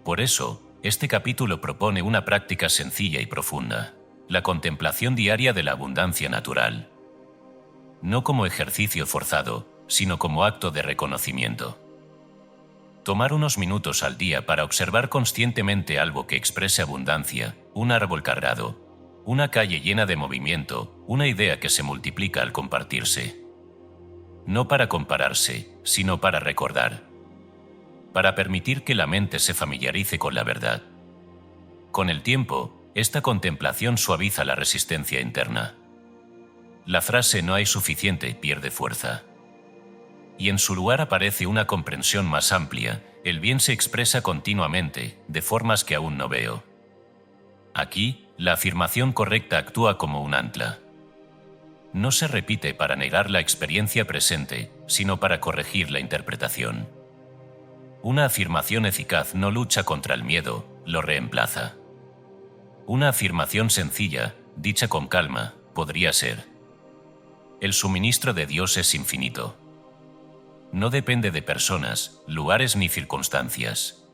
Por eso, este capítulo propone una práctica sencilla y profunda, la contemplación diaria de la abundancia natural. No como ejercicio forzado, sino como acto de reconocimiento. Tomar unos minutos al día para observar conscientemente algo que exprese abundancia, un árbol cargado, una calle llena de movimiento, una idea que se multiplica al compartirse. No para compararse, sino para recordar. Para permitir que la mente se familiarice con la verdad. Con el tiempo, esta contemplación suaviza la resistencia interna. La frase "no hay suficiente" pierde fuerza. Y en su lugar aparece una comprensión más amplia, el bien se expresa continuamente, de formas que aún no veo. Aquí, la afirmación correcta actúa como un ancla. No se repite para negar la experiencia presente, sino para corregir la interpretación. Una afirmación eficaz no lucha contra el miedo, lo reemplaza. Una afirmación sencilla, dicha con calma, podría ser: el suministro de Dios es infinito. No depende de personas, lugares ni circunstancias.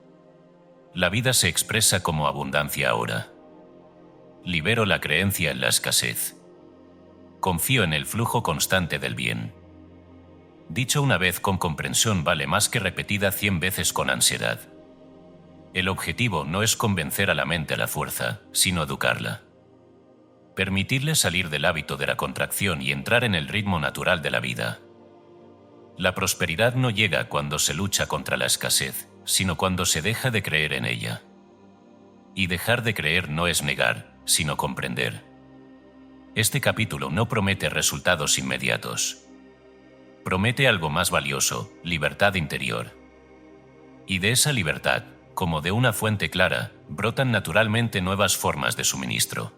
La vida se expresa como abundancia ahora. Libero la creencia en la escasez. Confío en el flujo constante del bien. Dicho una vez con comprensión vale más que repetida 100 veces con ansiedad. El objetivo no es convencer a la mente a la fuerza, sino educarla. Permitirle salir del hábito de la contracción y entrar en el ritmo natural de la vida. La prosperidad no llega cuando se lucha contra la escasez, sino cuando se deja de creer en ella. Y dejar de creer no es negar, sino comprender. Este capítulo no promete resultados inmediatos. Promete algo más valioso, libertad interior. Y de esa libertad, como de una fuente clara, brotan naturalmente nuevas formas de suministro.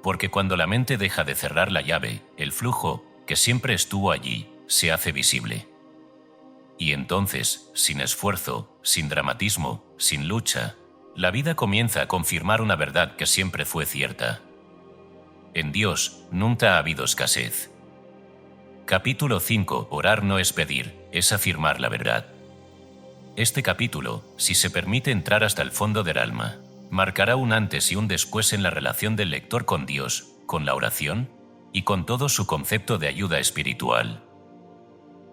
Porque cuando la mente deja de cerrar la llave, el flujo, que siempre estuvo allí, se hace visible. Y entonces, sin esfuerzo, sin dramatismo, sin lucha, la vida comienza a confirmar una verdad que siempre fue cierta. En Dios nunca ha habido escasez. Capítulo 5. Orar no es pedir, es afirmar la verdad. Este capítulo, si se permite entrar hasta el fondo del alma, marcará un antes y un después en la relación del lector con Dios, con la oración y con todo su concepto de ayuda espiritual.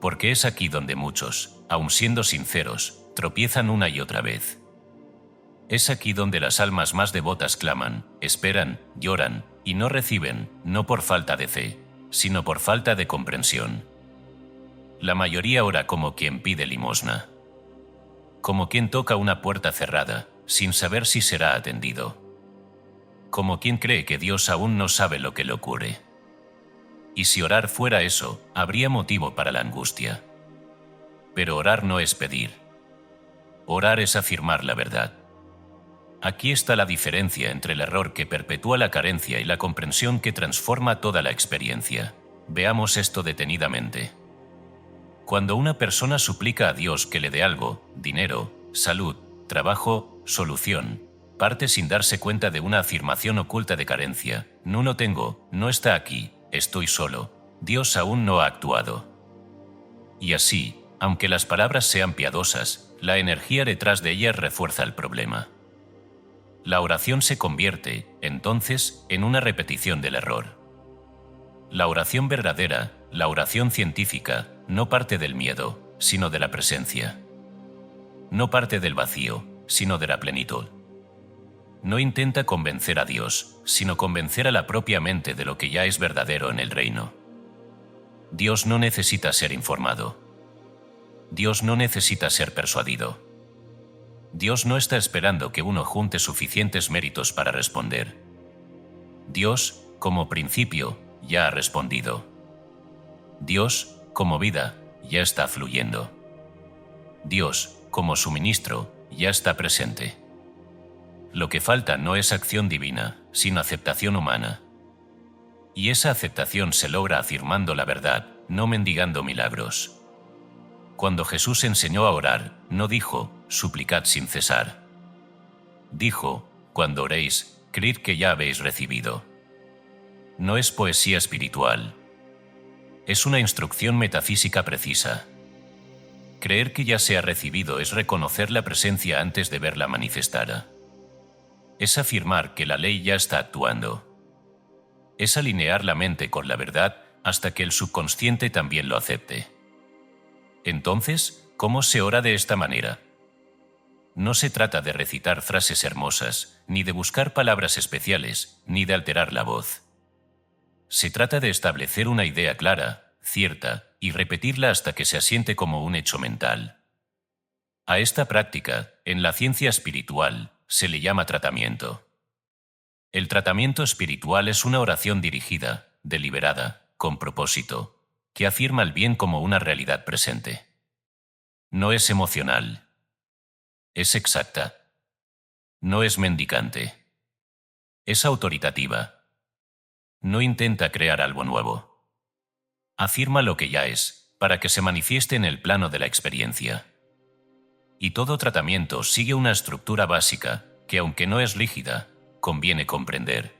Porque es aquí donde muchos, aun siendo sinceros, tropiezan una y otra vez. Es aquí donde las almas más devotas claman, esperan, lloran y no reciben, no por falta de fe, sino por falta de comprensión. La mayoría ora como quien pide limosna. Como quien toca una puerta cerrada, sin saber si será atendido. Como quien cree que Dios aún no sabe lo que le ocurre. Y si orar fuera eso, habría motivo para la angustia. Pero orar no es pedir. Orar es afirmar la verdad. Aquí está la diferencia entre el error que perpetúa la carencia y la comprensión que transforma toda la experiencia. Veamos esto detenidamente. Cuando una persona suplica a Dios que le dé algo, dinero, salud, trabajo, solución, parte sin darse cuenta de una afirmación oculta de carencia: no lo tengo, no está aquí, estoy solo, Dios aún no ha actuado. Y así, aunque las palabras sean piadosas, la energía detrás de ellas refuerza el problema. La oración se convierte, entonces, en una repetición del error. La oración verdadera, la oración científica, no parte del miedo, sino de la presencia. No parte del vacío, sino de la plenitud. No intenta convencer a Dios, sino convencer a la propia mente de lo que ya es verdadero en el reino. Dios no necesita ser informado. Dios no necesita ser persuadido. Dios no está esperando que uno junte suficientes méritos para responder. Dios, como principio, ya ha respondido. Dios, como vida, ya está fluyendo. Dios, como suministro, ya está presente. Lo que falta no es acción divina, sino aceptación humana. Y esa aceptación se logra afirmando la verdad, no mendigando milagros. Cuando Jesús enseñó a orar, no dijo: suplicad sin cesar. Dijo: cuando oréis, creed que ya habéis recibido. No es poesía espiritual. Es una instrucción metafísica precisa. Creer que ya se ha recibido es reconocer la presencia antes de verla manifestada. Es afirmar que la ley ya está actuando. Es alinear la mente con la verdad hasta que el subconsciente también lo acepte. Entonces, ¿cómo se ora de esta manera? No se trata de recitar frases hermosas, ni de buscar palabras especiales, ni de alterar la voz. Se trata de establecer una idea clara, cierta, y repetirla hasta que se asiente como un hecho mental. A esta práctica, en la ciencia espiritual, se le llama tratamiento. El tratamiento espiritual es una oración dirigida, deliberada, con propósito, que afirma el bien como una realidad presente. No es emocional. Es exacta. No es mendicante. Es autoritativa. No intenta crear algo nuevo. Afirma lo que ya es, para que se manifieste en el plano de la experiencia. Y todo tratamiento sigue una estructura básica que, aunque no es rígida, conviene comprender.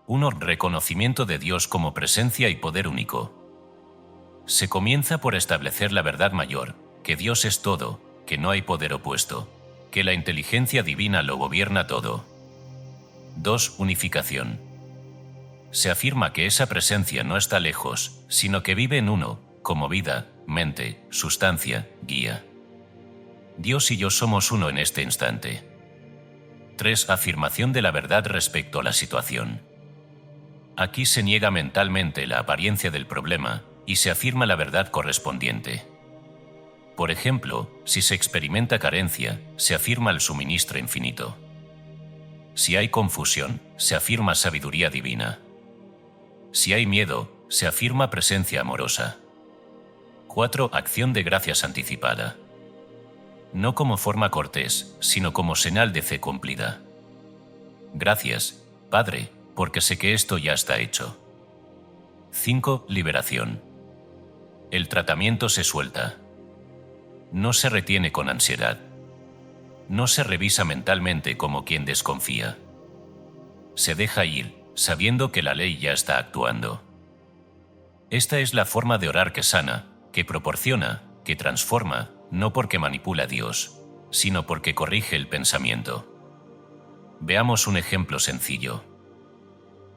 Un reconocimiento de Dios como presencia y poder único. Se comienza por establecer la verdad mayor, que Dios es todo, que no hay poder opuesto, que la inteligencia divina lo gobierna todo. 2. Unificación. Se afirma que esa presencia no está lejos, sino que vive en uno, como vida, mente, sustancia, guía. Dios y yo somos uno en este instante. 3. Afirmación de la verdad respecto a la situación. Aquí se niega mentalmente la apariencia del problema y se afirma la verdad correspondiente. Por ejemplo, si se experimenta carencia, se afirma el suministro infinito. Si hay confusión, se afirma sabiduría divina. Si hay miedo, se afirma presencia amorosa. 4. Acción de gracias anticipada. No como forma cortés, sino como señal de fe cumplida. Gracias, Padre, porque sé que esto ya está hecho. 5. Liberación. El tratamiento se suelta. No se retiene con ansiedad. No se revisa mentalmente como quien desconfía. Se deja ir, sabiendo que la ley ya está actuando. Esta es la forma de orar que sana, que proporciona, que transforma, no porque manipula a Dios, sino porque corrige el pensamiento. Veamos un ejemplo sencillo.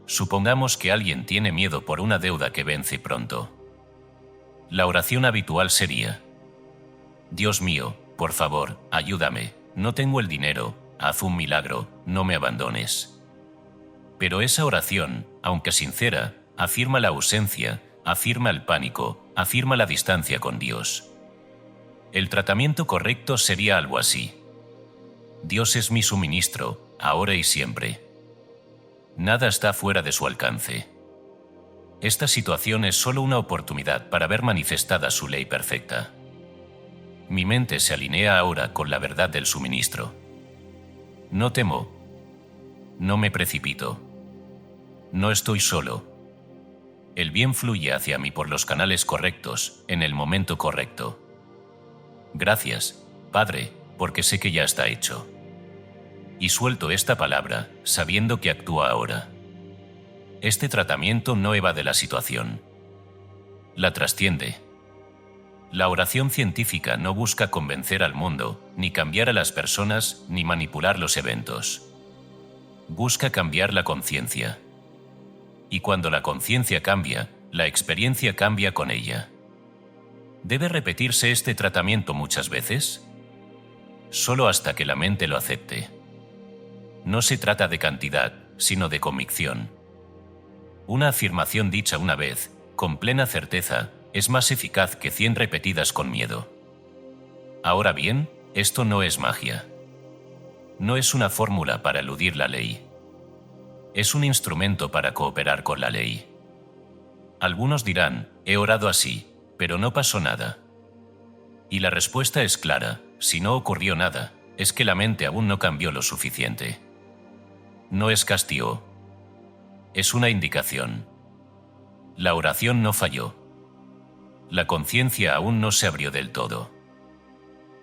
Supongamos que alguien tiene miedo por una deuda que vence pronto. La oración habitual sería: Dios mío, por favor, ayúdame, no tengo el dinero, haz un milagro, no me abandones. Pero esa oración, aunque sincera, afirma la ausencia, afirma el pánico, afirma la distancia con Dios. El tratamiento correcto sería algo así: Dios es mi suministro, ahora y siempre. Nada está fuera de su alcance. Esta situación es solo una oportunidad para ver manifestada su ley perfecta. Mi mente se alinea ahora con la verdad del suministro. No temo. No me precipito. No estoy solo. El bien fluye hacia mí por los canales correctos, en el momento correcto. Gracias, Padre, porque sé que ya está hecho. Y suelto esta palabra, sabiendo que actúa ahora. Este tratamiento no evade la situación. La trasciende. La oración científica no busca convencer al mundo, ni cambiar a las personas, ni manipular los eventos. Busca cambiar la conciencia. Y cuando la conciencia cambia, la experiencia cambia con ella. ¿Debe repetirse este tratamiento muchas veces? Solo hasta que la mente lo acepte. No se trata de cantidad, sino de convicción. Una afirmación dicha una vez, con plena certeza, es más eficaz que 100 repetidas con miedo. Ahora bien, esto no es magia. No es una fórmula para eludir la ley. Es un instrumento para cooperar con la ley. Algunos dirán, he orado así, pero no pasó nada. Y la respuesta es clara, si no ocurrió nada, es que la mente aún no cambió lo suficiente. No es castigo. Es una indicación. La oración no falló. La conciencia aún no se abrió del todo.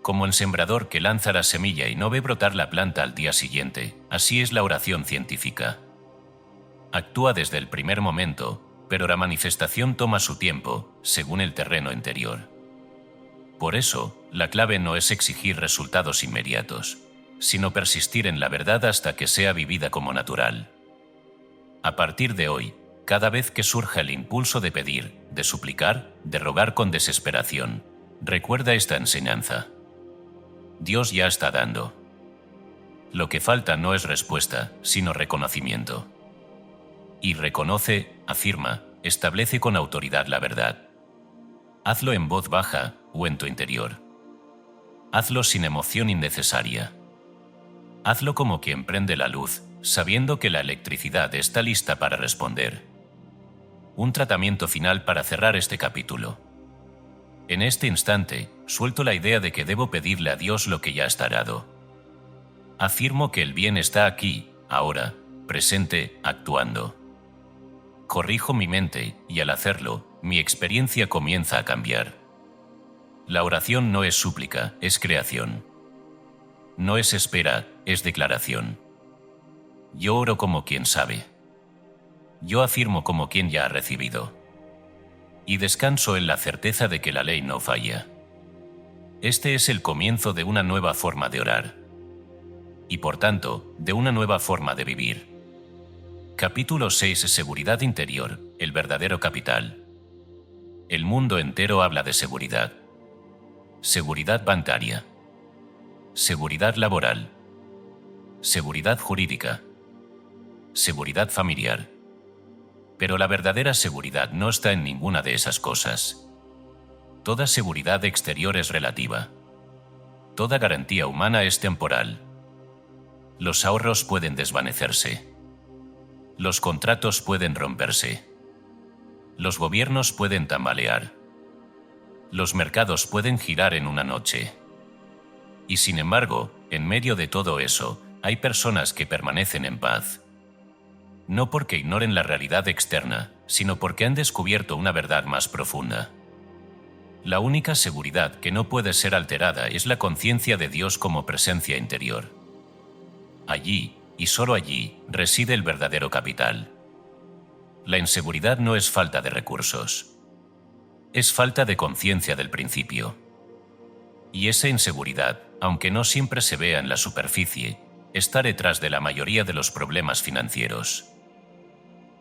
Como el sembrador que lanza la semilla y no ve brotar la planta al día siguiente, así es la oración científica. Actúa desde el primer momento, pero la manifestación toma su tiempo, según el terreno interior. Por eso, la clave no es exigir resultados inmediatos, sino persistir en la verdad hasta que sea vivida como natural. A partir de hoy, cada vez que surja el impulso de pedir, de suplicar, de rogar con desesperación, recuerda esta enseñanza. Dios ya está dando. Lo que falta no es respuesta, sino reconocimiento. Y reconoce, afirma, establece con autoridad la verdad. Hazlo en voz baja o en tu interior. Hazlo sin emoción innecesaria. Hazlo como quien prende la luz, sabiendo que la electricidad está lista para responder. Un tratamiento final para cerrar este capítulo. En este instante, suelto la idea de que debo pedirle a Dios lo que ya está dado. Afirmo que el bien está aquí, ahora, presente, actuando. Corrijo mi mente y al hacerlo, mi experiencia comienza a cambiar. La oración no es súplica, es creación. No es espera, es declaración. Yo oro como quien sabe. Yo afirmo como quien ya ha recibido. Y descanso en la certeza de que la ley no falla. Este es el comienzo de una nueva forma de orar. Y por tanto, de una nueva forma de vivir. Capítulo 6. Seguridad interior, el verdadero capital. El mundo entero habla de seguridad. Seguridad bancaria. Seguridad laboral. Seguridad jurídica. Seguridad familiar. Pero la verdadera seguridad no está en ninguna de esas cosas. Toda seguridad exterior es relativa. Toda garantía humana es temporal. Los ahorros pueden desvanecerse. Los contratos pueden romperse. Los gobiernos pueden tambalear. Los mercados pueden girar en una noche. Y sin embargo, en medio de todo eso, hay personas que permanecen en paz. No porque ignoren la realidad externa, sino porque han descubierto una verdad más profunda. La única seguridad que no puede ser alterada es la conciencia de Dios como presencia interior. Allí, y solo allí, reside el verdadero capital. La inseguridad no es falta de recursos. Es falta de conciencia del principio. Y esa inseguridad, aunque no siempre se vea en la superficie, está detrás de la mayoría de los problemas financieros.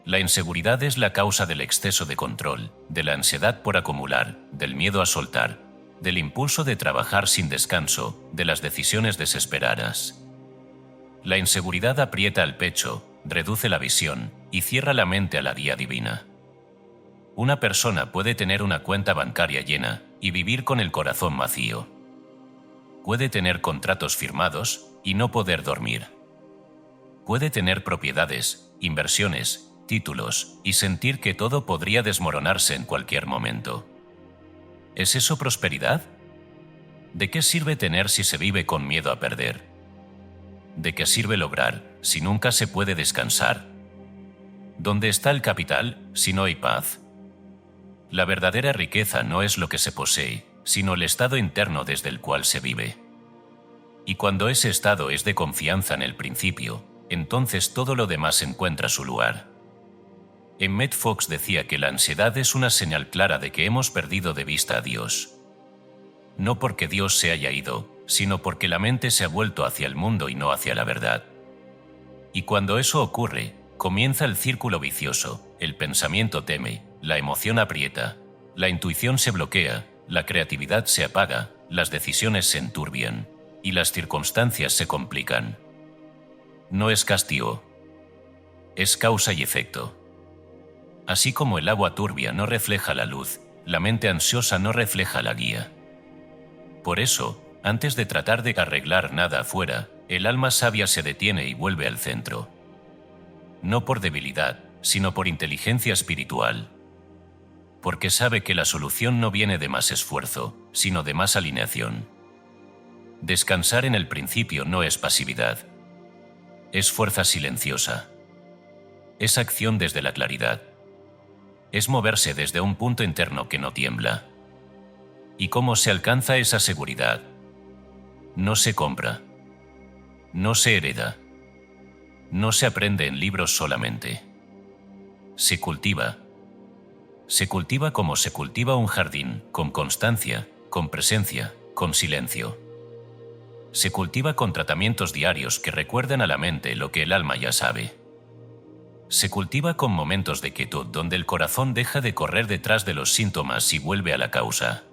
La inseguridad es la causa del exceso de control, de la ansiedad por acumular, del miedo a soltar, del impulso de trabajar sin descanso, de las decisiones desesperadas. La inseguridad aprieta el pecho, reduce la visión y cierra la mente a la guía divina. Una persona puede tener una cuenta bancaria llena y vivir con el corazón vacío. Puede tener contratos firmados y no poder dormir. Puede tener propiedades, inversiones, títulos y sentir que todo podría desmoronarse en cualquier momento. ¿Es eso prosperidad? ¿De qué sirve tener si se vive con miedo a perder? ¿De qué sirve lograr si nunca se puede descansar? ¿Dónde está el capital si no hay paz? La verdadera riqueza no es lo que se posee, sino el estado interno desde el cual se vive. Y cuando ese estado es de confianza en el principio, entonces todo lo demás encuentra su lugar. Emmett Fox decía que la ansiedad es una señal clara de que hemos perdido de vista a Dios. No porque Dios se haya ido, sino porque la mente se ha vuelto hacia el mundo y no hacia la verdad. Y cuando eso ocurre, comienza el círculo vicioso, el pensamiento teme, la emoción aprieta, la intuición se bloquea, la creatividad se apaga, las decisiones se enturbian, y las circunstancias se complican. No es castigo, es causa y efecto. Así como el agua turbia no refleja la luz, la mente ansiosa no refleja la guía. Por eso, antes de tratar de arreglar nada afuera, el alma sabia se detiene y vuelve al centro. No por debilidad, sino por inteligencia espiritual. Porque sabe que la solución no viene de más esfuerzo, sino de más alineación. Descansar en el principio no es pasividad. Es fuerza silenciosa. Es acción desde la claridad. Es moverse desde un punto interno que no tiembla. ¿Y cómo se alcanza esa seguridad? No se compra. No se hereda. No se aprende en libros solamente. Se cultiva. Se cultiva como se cultiva un jardín, con constancia, con presencia, con silencio. Se cultiva con tratamientos diarios que recuerdan a la mente lo que el alma ya sabe. Se cultiva con momentos de quietud donde el corazón deja de correr detrás de los síntomas y vuelve a la causa.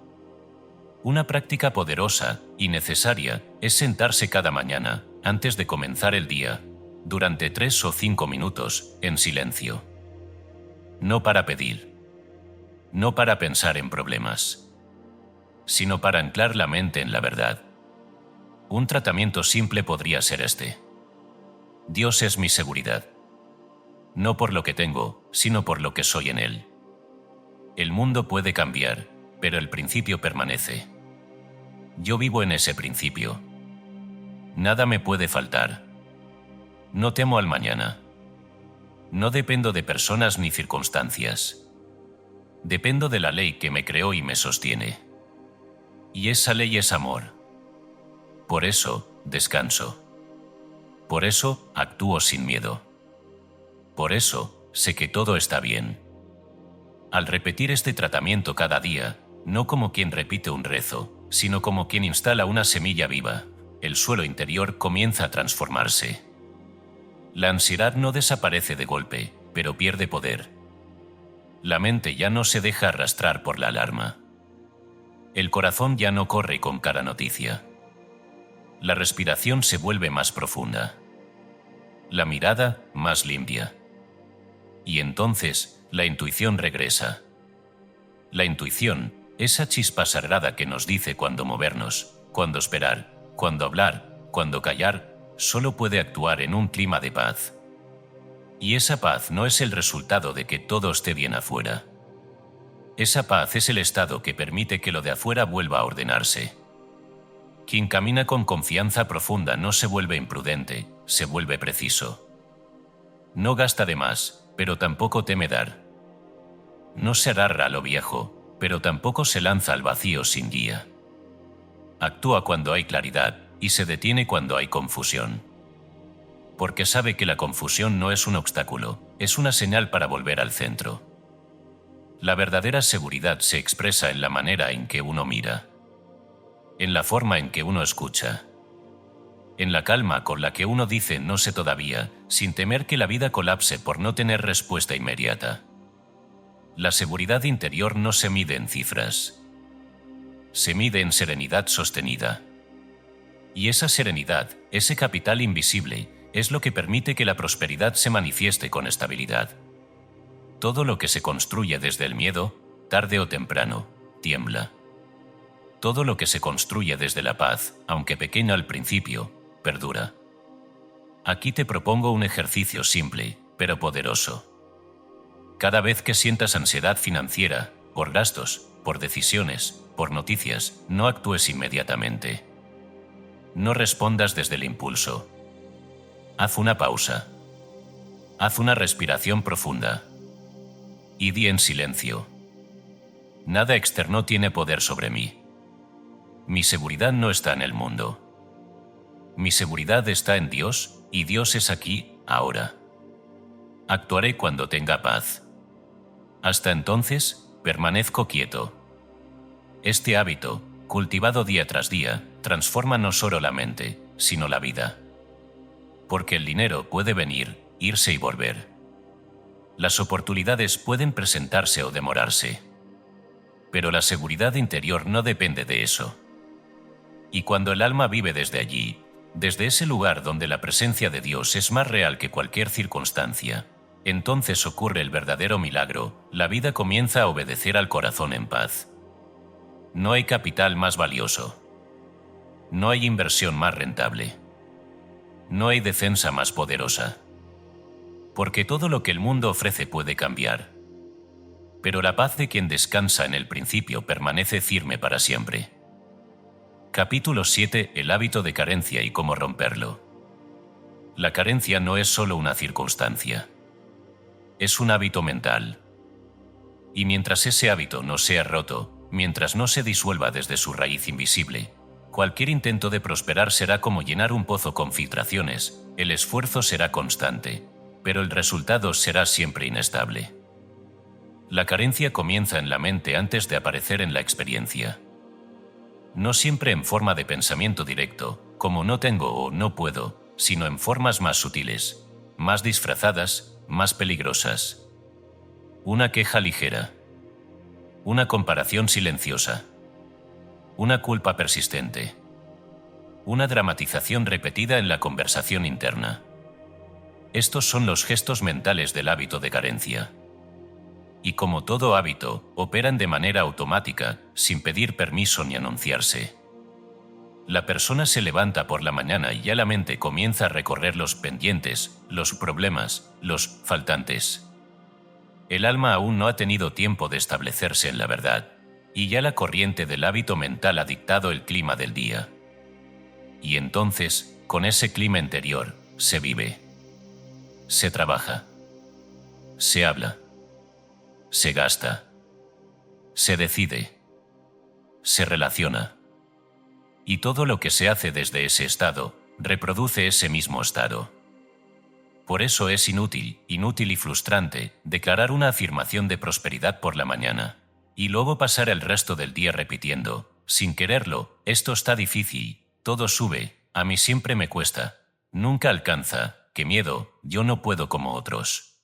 Una práctica poderosa y necesaria es sentarse cada mañana, antes de comenzar el día, durante 3 o 5 minutos, en silencio. No para pedir. No para pensar en problemas. Sino para anclar la mente en la verdad. Un tratamiento simple podría ser este. Dios es mi seguridad. No por lo que tengo, sino por lo que soy en Él. El mundo puede cambiar, pero el principio permanece. Yo vivo en ese principio. Nada me puede faltar. No temo al mañana. No dependo de personas ni circunstancias. Dependo de la ley que me creó y me sostiene. Y esa ley es amor. Por eso, descanso. Por eso, actúo sin miedo. Por eso, sé que todo está bien. Al repetir este tratamiento cada día, no como quien repite un rezo, sino como quien instala una semilla viva, el suelo interior comienza a transformarse. La ansiedad no desaparece de golpe, pero pierde poder. La mente ya no se deja arrastrar por la alarma. El corazón ya no corre con cada noticia. La respiración se vuelve más profunda. La mirada más limpia. Y entonces, la intuición regresa. La intuición, esa chispa sagrada que nos dice cuándo movernos, cuándo esperar, cuándo hablar, cuándo callar, solo puede actuar en un clima de paz. Y esa paz no es el resultado de que todo esté bien afuera. Esa paz es el estado que permite que lo de afuera vuelva a ordenarse. Quien camina con confianza profunda no se vuelve imprudente, se vuelve preciso. No gasta de más, pero tampoco teme dar. No se agarra a lo viejo, pero tampoco se lanza al vacío sin guía. Actúa cuando hay claridad y se detiene cuando hay confusión. Porque sabe que la confusión no es un obstáculo, es una señal para volver al centro. La verdadera seguridad se expresa en la manera en que uno mira, en la forma en que uno escucha, en la calma con la que uno dice no sé todavía, sin temer que la vida colapse por no tener respuesta inmediata. La seguridad interior no se mide en cifras. Se mide en serenidad sostenida. Y esa serenidad, ese capital invisible, es lo que permite que la prosperidad se manifieste con estabilidad. Todo lo que se construye desde el miedo, tarde o temprano, tiembla. Todo lo que se construye desde la paz, aunque pequeño al principio, perdura. Aquí te propongo un ejercicio simple, pero poderoso. Cada vez que sientas ansiedad financiera, por gastos, por decisiones, por noticias, no actúes inmediatamente. No respondas desde el impulso. Haz una pausa. Haz una respiración profunda. Y di en silencio: nada externo tiene poder sobre mí. Mi seguridad no está en el mundo. Mi seguridad está en Dios, y Dios es aquí, ahora. Actuaré cuando tenga paz. Hasta entonces, permanezco quieto. Este hábito, cultivado día tras día, transforma no solo la mente, sino la vida. Porque el dinero puede venir, irse y volver. Las oportunidades pueden presentarse o demorarse. Pero la seguridad interior no depende de eso. Y cuando el alma vive desde allí, desde ese lugar donde la presencia de Dios es más real que cualquier circunstancia, entonces ocurre el verdadero milagro, la vida comienza a obedecer al corazón en paz. No hay capital más valioso. No hay inversión más rentable. No hay defensa más poderosa. Porque todo lo que el mundo ofrece puede cambiar. Pero la paz de quien descansa en el principio permanece firme para siempre. Capítulo 7. El hábito de carencia y cómo romperlo. La carencia no es solo una circunstancia. Es un hábito mental. Y mientras ese hábito no sea roto, mientras no se disuelva desde su raíz invisible, cualquier intento de prosperar será como llenar un pozo con filtraciones, el esfuerzo será constante, pero el resultado será siempre inestable. La carencia comienza en la mente antes de aparecer en la experiencia. No siempre en forma de pensamiento directo, como no tengo o no puedo, sino en formas más sutiles, más disfrazadas, más peligrosas. Una queja ligera. Una comparación silenciosa. Una culpa persistente. Una dramatización repetida en la conversación interna. Estos son los gestos mentales del hábito de carencia. Y como todo hábito, operan de manera automática, sin pedir permiso ni anunciarse. La persona se levanta por la mañana y ya la mente comienza a recorrer los pendientes, los problemas, los faltantes. El alma aún no ha tenido tiempo de establecerse en la verdad, y ya la corriente del hábito mental ha dictado el clima del día. Y entonces, con ese clima interior, se vive. Se trabaja. Se habla. Se gasta. Se decide. Se relaciona. Y todo lo que se hace desde ese estado, reproduce ese mismo estado. Por eso es inútil y frustrante, declarar una afirmación de prosperidad por la mañana, y luego pasar el resto del día repitiendo, sin quererlo: esto está difícil, todo sube, a mí siempre me cuesta, nunca alcanza, qué miedo, yo no puedo como otros.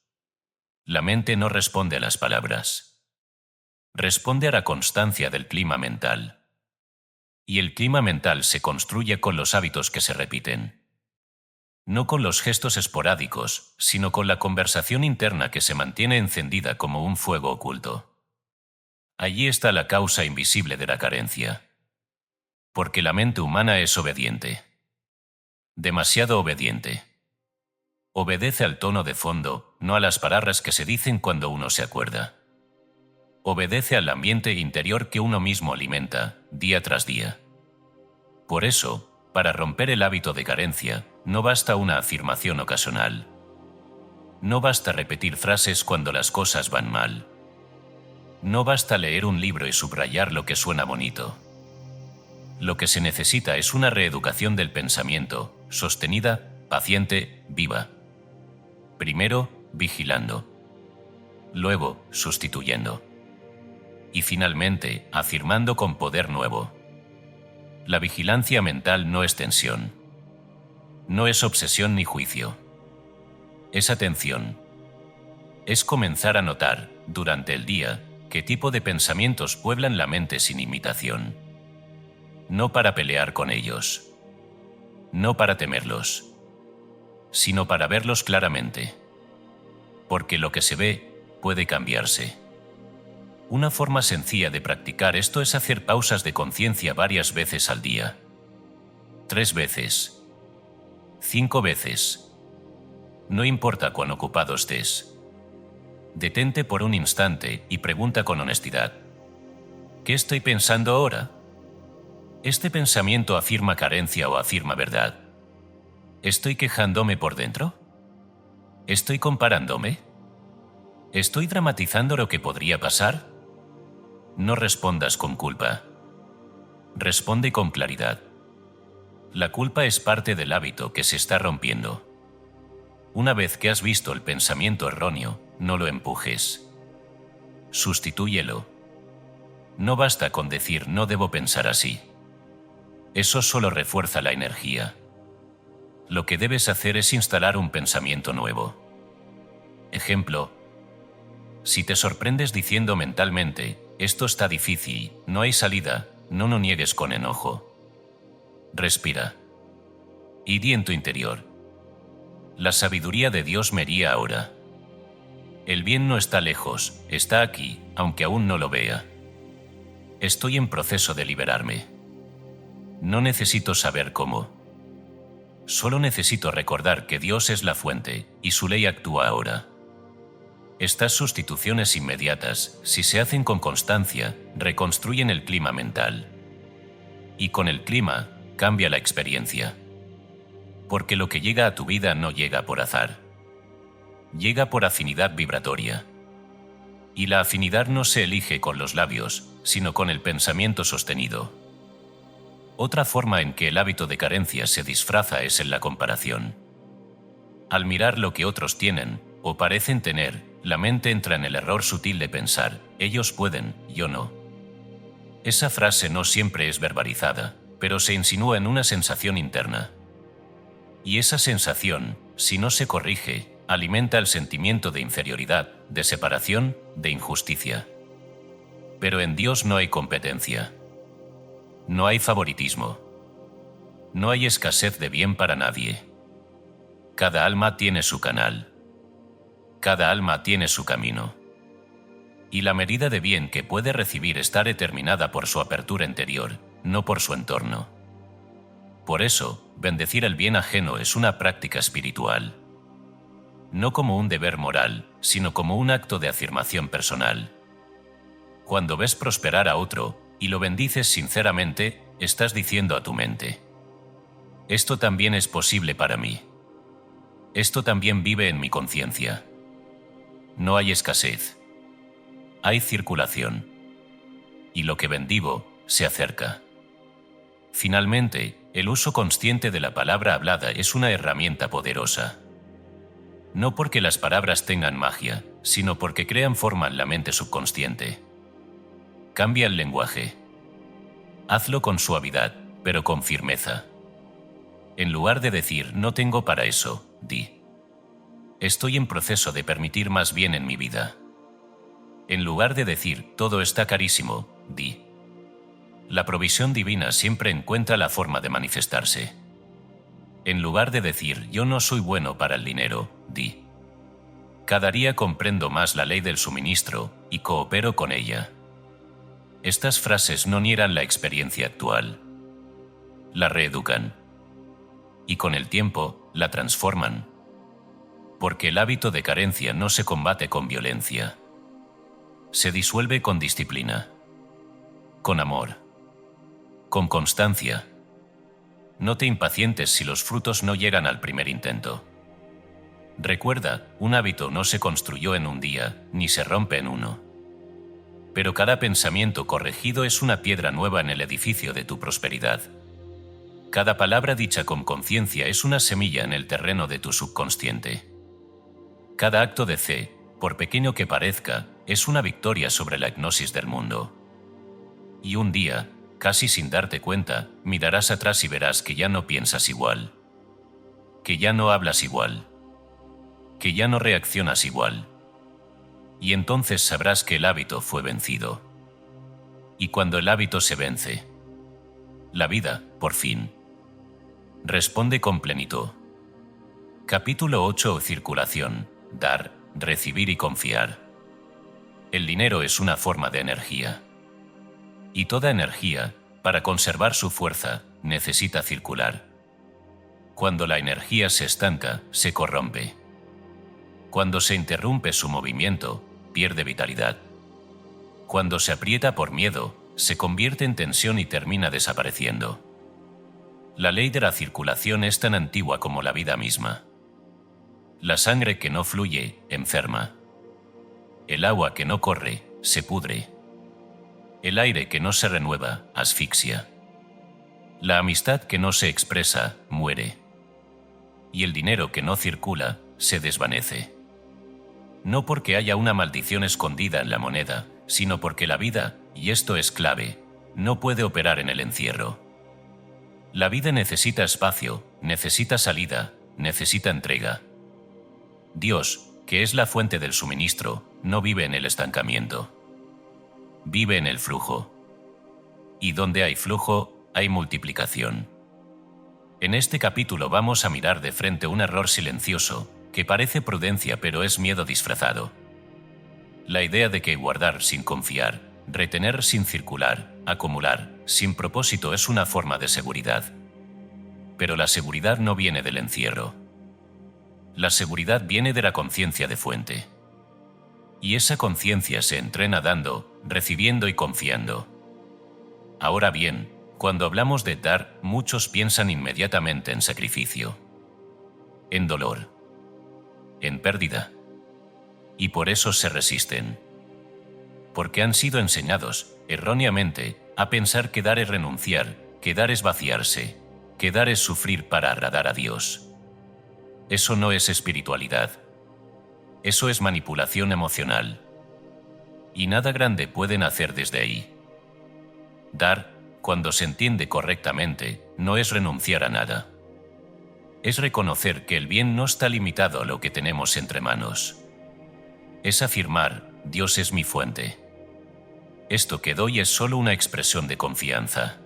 La mente no responde a las palabras. Responde a la constancia del clima mental. Y el clima mental se construye con los hábitos que se repiten. No con los gestos esporádicos, sino con la conversación interna que se mantiene encendida como un fuego oculto. Allí está la causa invisible de la carencia. Porque la mente humana es obediente. Demasiado obediente. Obedece al tono de fondo, no a las palabras que se dicen cuando uno se acuerda. Obedece al ambiente interior que uno mismo alimenta, día tras día. Por eso, para romper el hábito de carencia, no basta una afirmación ocasional. No basta repetir frases cuando las cosas van mal. No basta leer un libro y subrayar lo que suena bonito. Lo que se necesita es una reeducación del pensamiento, sostenida, paciente, viva. Primero, vigilando. Luego, sustituyendo. Y finalmente, afirmando con poder nuevo. La vigilancia mental no es tensión. No es obsesión ni juicio. Es atención. Es comenzar a notar, durante el día, qué tipo de pensamientos pueblan la mente sin imitación. No para pelear con ellos. No para temerlos. Sino para verlos claramente. Porque lo que se ve, puede cambiarse. Una forma sencilla de practicar esto es hacer pausas de conciencia varias veces al día. 3 veces. 5 veces. No importa cuán ocupado estés. Detente por un instante y pregunta con honestidad: ¿qué estoy pensando ahora? ¿Este pensamiento afirma carencia o afirma verdad? ¿Estoy quejándome por dentro? ¿Estoy comparándome? ¿Estoy dramatizando lo que podría pasar? No respondas con culpa. Responde con claridad. La culpa es parte del hábito que se está rompiendo. Una vez que has visto el pensamiento erróneo, no lo empujes. Sustitúyelo. No basta con decir no debo pensar así. Eso solo refuerza la energía. Lo que debes hacer es instalar un pensamiento nuevo. Ejemplo: si te sorprendes diciendo mentalmente, esto está difícil, no hay salida, no lo niegues con enojo. Respira. Y di en tu interior: la sabiduría de Dios me guía ahora. El bien no está lejos, está aquí, aunque aún no lo vea. Estoy en proceso de liberarme. No necesito saber cómo. Solo necesito recordar que Dios es la fuente, y su ley actúa ahora. Estas sustituciones inmediatas, si se hacen con constancia, reconstruyen el clima mental. Y con el clima, cambia la experiencia. Porque lo que llega a tu vida no llega por azar. Llega por afinidad vibratoria. Y la afinidad no se elige con los labios, sino con el pensamiento sostenido. Otra forma en que el hábito de carencia se disfraza es en la comparación. Al mirar lo que otros tienen, o parecen tener, la mente entra en el error sutil de pensar, ellos pueden, yo no. Esa frase no siempre es verbalizada, pero se insinúa en una sensación interna. Y esa sensación, si no se corrige, alimenta el sentimiento de inferioridad, de separación, de injusticia. Pero en Dios no hay competencia. No hay favoritismo. No hay escasez de bien para nadie. Cada alma tiene su canal. Cada alma tiene su camino. Y la medida de bien que puede recibir está determinada por su apertura interior, no por su entorno. Por eso, bendecir el bien ajeno es una práctica espiritual. No como un deber moral, sino como un acto de afirmación personal. Cuando ves prosperar a otro, y lo bendices sinceramente, estás diciendo a tu mente: esto también es posible para mí. Esto también vive en mi conciencia. No hay escasez. Hay circulación. Y lo que bendigo, se acerca. Finalmente, el uso consciente de la palabra hablada es una herramienta poderosa. No porque las palabras tengan magia, sino porque crean forma en la mente subconsciente. Cambia el lenguaje. Hazlo con suavidad, pero con firmeza. En lugar de decir no tengo para eso, di: estoy en proceso de permitir más bien en mi vida. En lugar de decir todo está carísimo, di: la provisión divina siempre encuentra la forma de manifestarse. En lugar de decir yo no soy bueno para el dinero, di: cada día comprendo más la ley del suministro y coopero con ella. Estas frases no niegan la experiencia actual. La reeducan. Y con el tiempo, la transforman. Porque el hábito de carencia no se combate con violencia. Se disuelve con disciplina. Con amor. Con constancia. No te impacientes si los frutos no llegan al primer intento. Recuerda, un hábito no se construyó en un día, ni se rompe en uno. Pero cada pensamiento corregido es una piedra nueva en el edificio de tu prosperidad. Cada palabra dicha con conciencia es una semilla en el terreno de tu subconsciente. Cada acto de fe, por pequeño que parezca, es una victoria sobre la hipnosis del mundo. Y un día, casi sin darte cuenta, mirarás atrás y verás que ya no piensas igual. Que ya no hablas igual. Que ya no reaccionas igual. Y entonces sabrás que el hábito fue vencido. Y cuando el hábito se vence, la vida, por fin, responde con plenitud. Capítulo 8: Circulación, dar, recibir y confiar. El dinero es una forma de energía. Y toda energía, para conservar su fuerza, necesita circular. Cuando la energía se estanca, se corrompe. Cuando se interrumpe su movimiento, pierde vitalidad. Cuando se aprieta por miedo, se convierte en tensión y termina desapareciendo. La ley de la circulación es tan antigua como la vida misma. La sangre que no fluye, enferma. El agua que no corre, se pudre. El aire que no se renueva, asfixia. La amistad que no se expresa, muere. Y el dinero que no circula, se desvanece. No porque haya una maldición escondida en la moneda, sino porque la vida, y esto es clave, no puede operar en el encierro. La vida necesita espacio, necesita salida, necesita entrega. Dios, que es la fuente del suministro, no vive en el estancamiento. Vive en el flujo. Y donde hay flujo, hay multiplicación. En este capítulo vamos a mirar de frente un error silencioso, que parece prudencia pero es miedo disfrazado. La idea de que guardar sin confiar, retener sin circular, acumular sin propósito es una forma de seguridad. Pero la seguridad no viene del encierro. La seguridad viene de la conciencia de fuente. Y esa conciencia se entrena dando, recibiendo y confiando. Ahora bien, cuando hablamos de dar, muchos piensan inmediatamente en sacrificio, en dolor, en pérdida. Y por eso se resisten. Porque han sido enseñados, erróneamente, a pensar que dar es renunciar, que dar es vaciarse, que dar es sufrir para agradar a Dios. Eso no es espiritualidad. Eso es manipulación emocional. Y nada grande pueden hacer desde ahí. Dar, cuando se entiende correctamente, no es renunciar a nada. Es reconocer que el bien no está limitado a lo que tenemos entre manos. Es afirmar, Dios es mi fuente. Esto que doy es solo una expresión de confianza.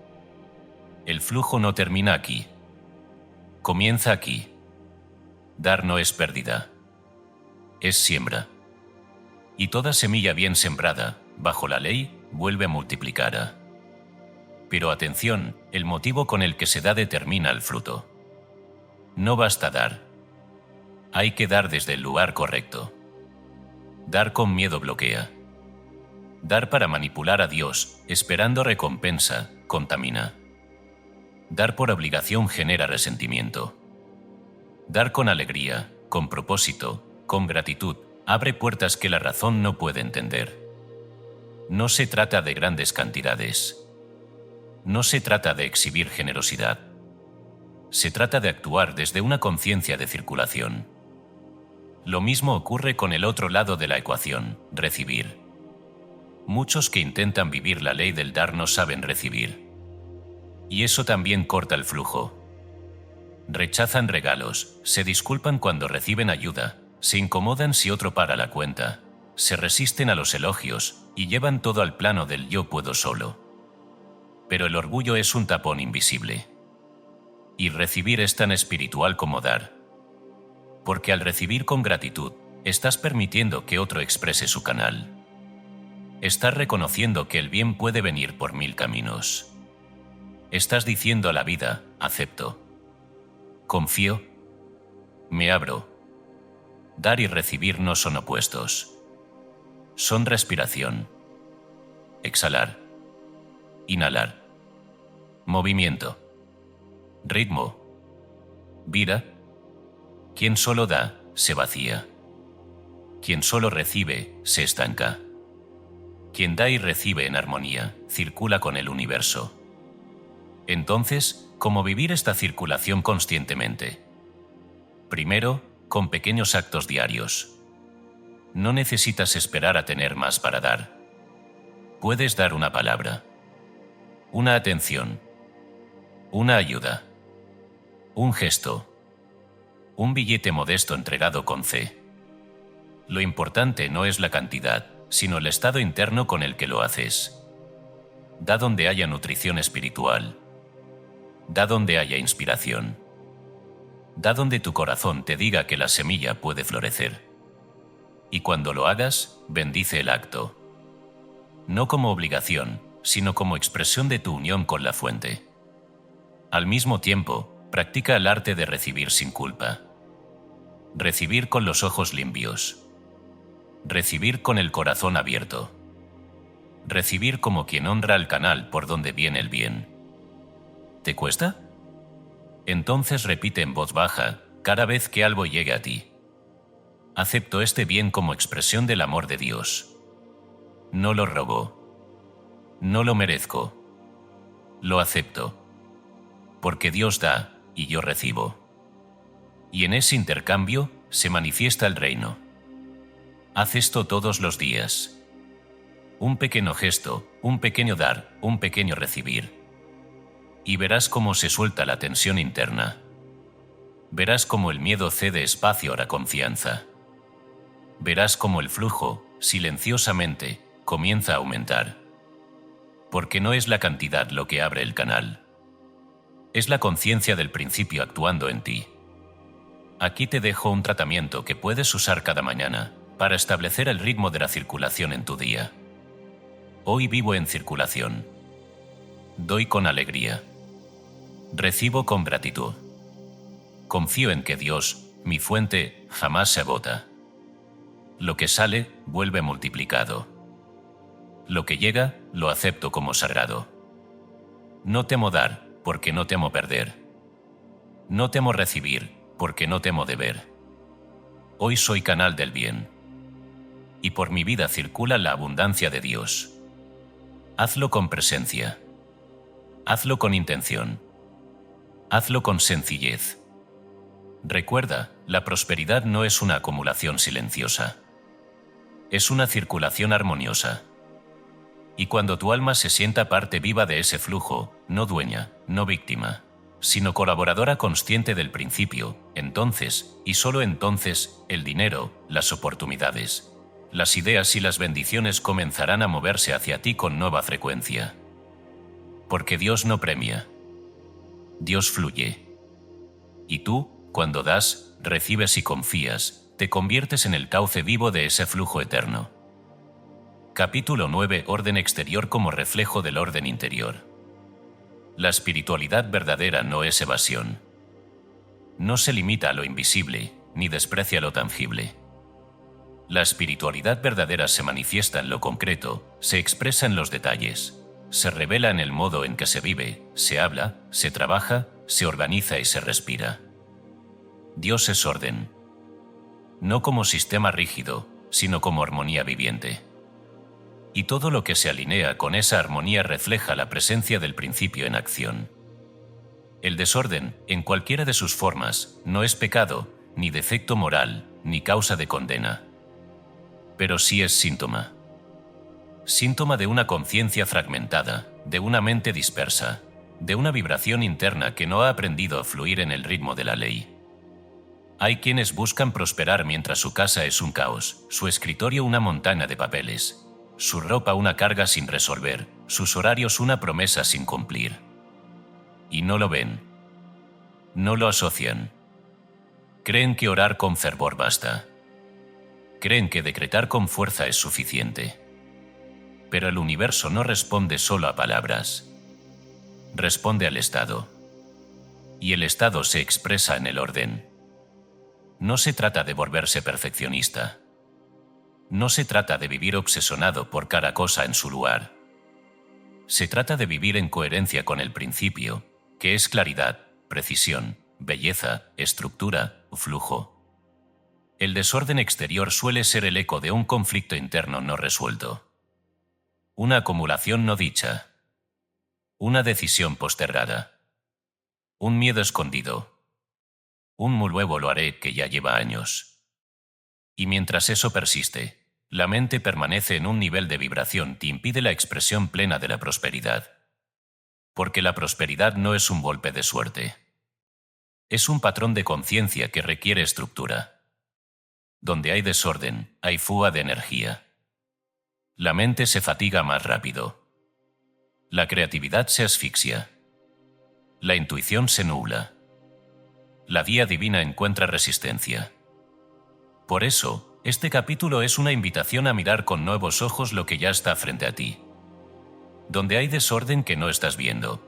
El flujo no termina aquí. Comienza aquí. Dar no es pérdida. Es siembra. Y toda semilla bien sembrada, bajo la ley, vuelve a multiplicar. Pero atención, el motivo con el que se da determina el fruto. No basta dar. Hay que dar desde el lugar correcto. Dar con miedo bloquea. Dar para manipular a Dios, esperando recompensa, contamina. Dar por obligación genera resentimiento. Dar con alegría, con propósito, con gratitud, abre puertas que la razón no puede entender. No se trata de grandes cantidades. No se trata de exhibir generosidad. Se trata de actuar desde una conciencia de circulación. Lo mismo ocurre con el otro lado de la ecuación, recibir. Muchos que intentan vivir la ley del dar no saben recibir. Y eso también corta el flujo. Rechazan regalos, se disculpan cuando reciben ayuda, se incomodan si otro para la cuenta, se resisten a los elogios y llevan todo al plano del yo puedo solo. Pero el orgullo es un tapón invisible. Y recibir es tan espiritual como dar. Porque al recibir con gratitud, estás permitiendo que otro exprese su canal. Estás reconociendo que el bien puede venir por 1000 caminos. Estás diciendo a la vida, acepto. Confío. Me abro. Dar y recibir no son opuestos. Son respiración. Exhalar. Inhalar. Movimiento. Ritmo. Vida. Quien solo da, se vacía. Quien solo recibe, se estanca. Quien da y recibe en armonía, circula con el universo. Entonces, ¿cómo vivir esta circulación conscientemente? Primero, con pequeños actos diarios. No necesitas esperar a tener más para dar. Puedes dar una palabra, una atención, una ayuda, un gesto, un billete modesto entregado con fe. Lo importante no es la cantidad, sino el estado interno con el que lo haces. Da donde haya nutrición espiritual. Da donde haya inspiración. Da donde tu corazón te diga que la semilla puede florecer. Y cuando lo hagas, bendice el acto. No como obligación, sino como expresión de tu unión con la fuente. Al mismo tiempo, practica el arte de recibir sin culpa. Recibir con los ojos limpios. Recibir con el corazón abierto. Recibir como quien honra el canal por donde viene el bien. ¿Te cuesta? Entonces repite en voz baja, cada vez que algo llegue a ti: acepto este bien como expresión del amor de Dios. No lo robo. No lo merezco. Lo acepto. Porque Dios da y yo recibo. Y en ese intercambio se manifiesta el reino. Haz esto todos los días. Un pequeño gesto, un pequeño dar, un pequeño recibir. Y verás cómo se suelta la tensión interna. Verás cómo el miedo cede espacio a la confianza. Verás cómo el flujo, silenciosamente, comienza a aumentar. Porque no es la cantidad lo que abre el canal. Es la conciencia del principio actuando en ti. Aquí te dejo un tratamiento que puedes usar cada mañana para establecer el ritmo de la circulación en tu día. Hoy vivo en circulación. Doy con alegría. Recibo con gratitud. Confío en que Dios, mi fuente, jamás se agota. Lo que sale, vuelve multiplicado. Lo que llega, lo acepto como sagrado. No temo dar, porque no temo perder. No temo recibir, porque no temo deber. Hoy soy canal del bien. Y por mi vida circula la abundancia de Dios. Hazlo con presencia. Hazlo con intención. Hazlo con sencillez. Recuerda, la prosperidad no es una acumulación silenciosa. Es una circulación armoniosa. Y cuando tu alma se sienta parte viva de ese flujo, no dueña, no víctima, sino colaboradora consciente del principio, entonces, y solo entonces, el dinero, las oportunidades, las ideas y las bendiciones comenzarán a moverse hacia ti con nueva frecuencia. Porque Dios no premia. Dios fluye. Y tú, cuando das, recibes y confías, te conviertes en el cauce vivo de ese flujo eterno. Capítulo 9. Orden exterior como reflejo del orden interior. La espiritualidad verdadera no es evasión. No se limita a lo invisible, ni desprecia lo tangible. La espiritualidad verdadera se manifiesta en lo concreto, se expresa en los detalles, se revela en el modo en que se vive, se habla, se trabaja, se organiza y se respira. Dios es orden. No como sistema rígido, sino como armonía viviente. Y todo lo que se alinea con esa armonía refleja la presencia del principio en acción. El desorden, en cualquiera de sus formas, no es pecado, ni defecto moral, ni causa de condena. Pero sí es síntoma. Síntoma de una conciencia fragmentada, de una mente dispersa, de una vibración interna que no ha aprendido a fluir en el ritmo de la ley. Hay quienes buscan prosperar mientras su casa es un caos, su escritorio una montaña de papeles, su ropa una carga sin resolver, sus horarios una promesa sin cumplir. Y no lo ven. No lo asocian. Creen que orar con fervor basta. Creen que decretar con fuerza es suficiente. Pero el universo no responde solo a palabras. Responde al estado. Y el estado se expresa en el orden. No se trata de volverse perfeccionista. No se trata de vivir obsesionado por cada cosa en su lugar. Se trata de vivir en coherencia con el principio, que es claridad, precisión, belleza, estructura, flujo. El desorden exterior suele ser el eco de un conflicto interno no resuelto. Una acumulación no dicha. Una decisión postergada. Un miedo escondido. Un nuevo lo haré que ya lleva años. Y mientras eso persiste, la mente permanece en un nivel de vibración que impide la expresión plena de la prosperidad. Porque la prosperidad no es un golpe de suerte. Es un patrón de conciencia que requiere estructura. Donde hay desorden, hay fuga de energía. La mente se fatiga más rápido. La creatividad se asfixia. La intuición se nubla. La vía divina encuentra resistencia. Por eso, este capítulo es una invitación a mirar con nuevos ojos lo que ya está frente a ti. Donde hay desorden que no estás viendo.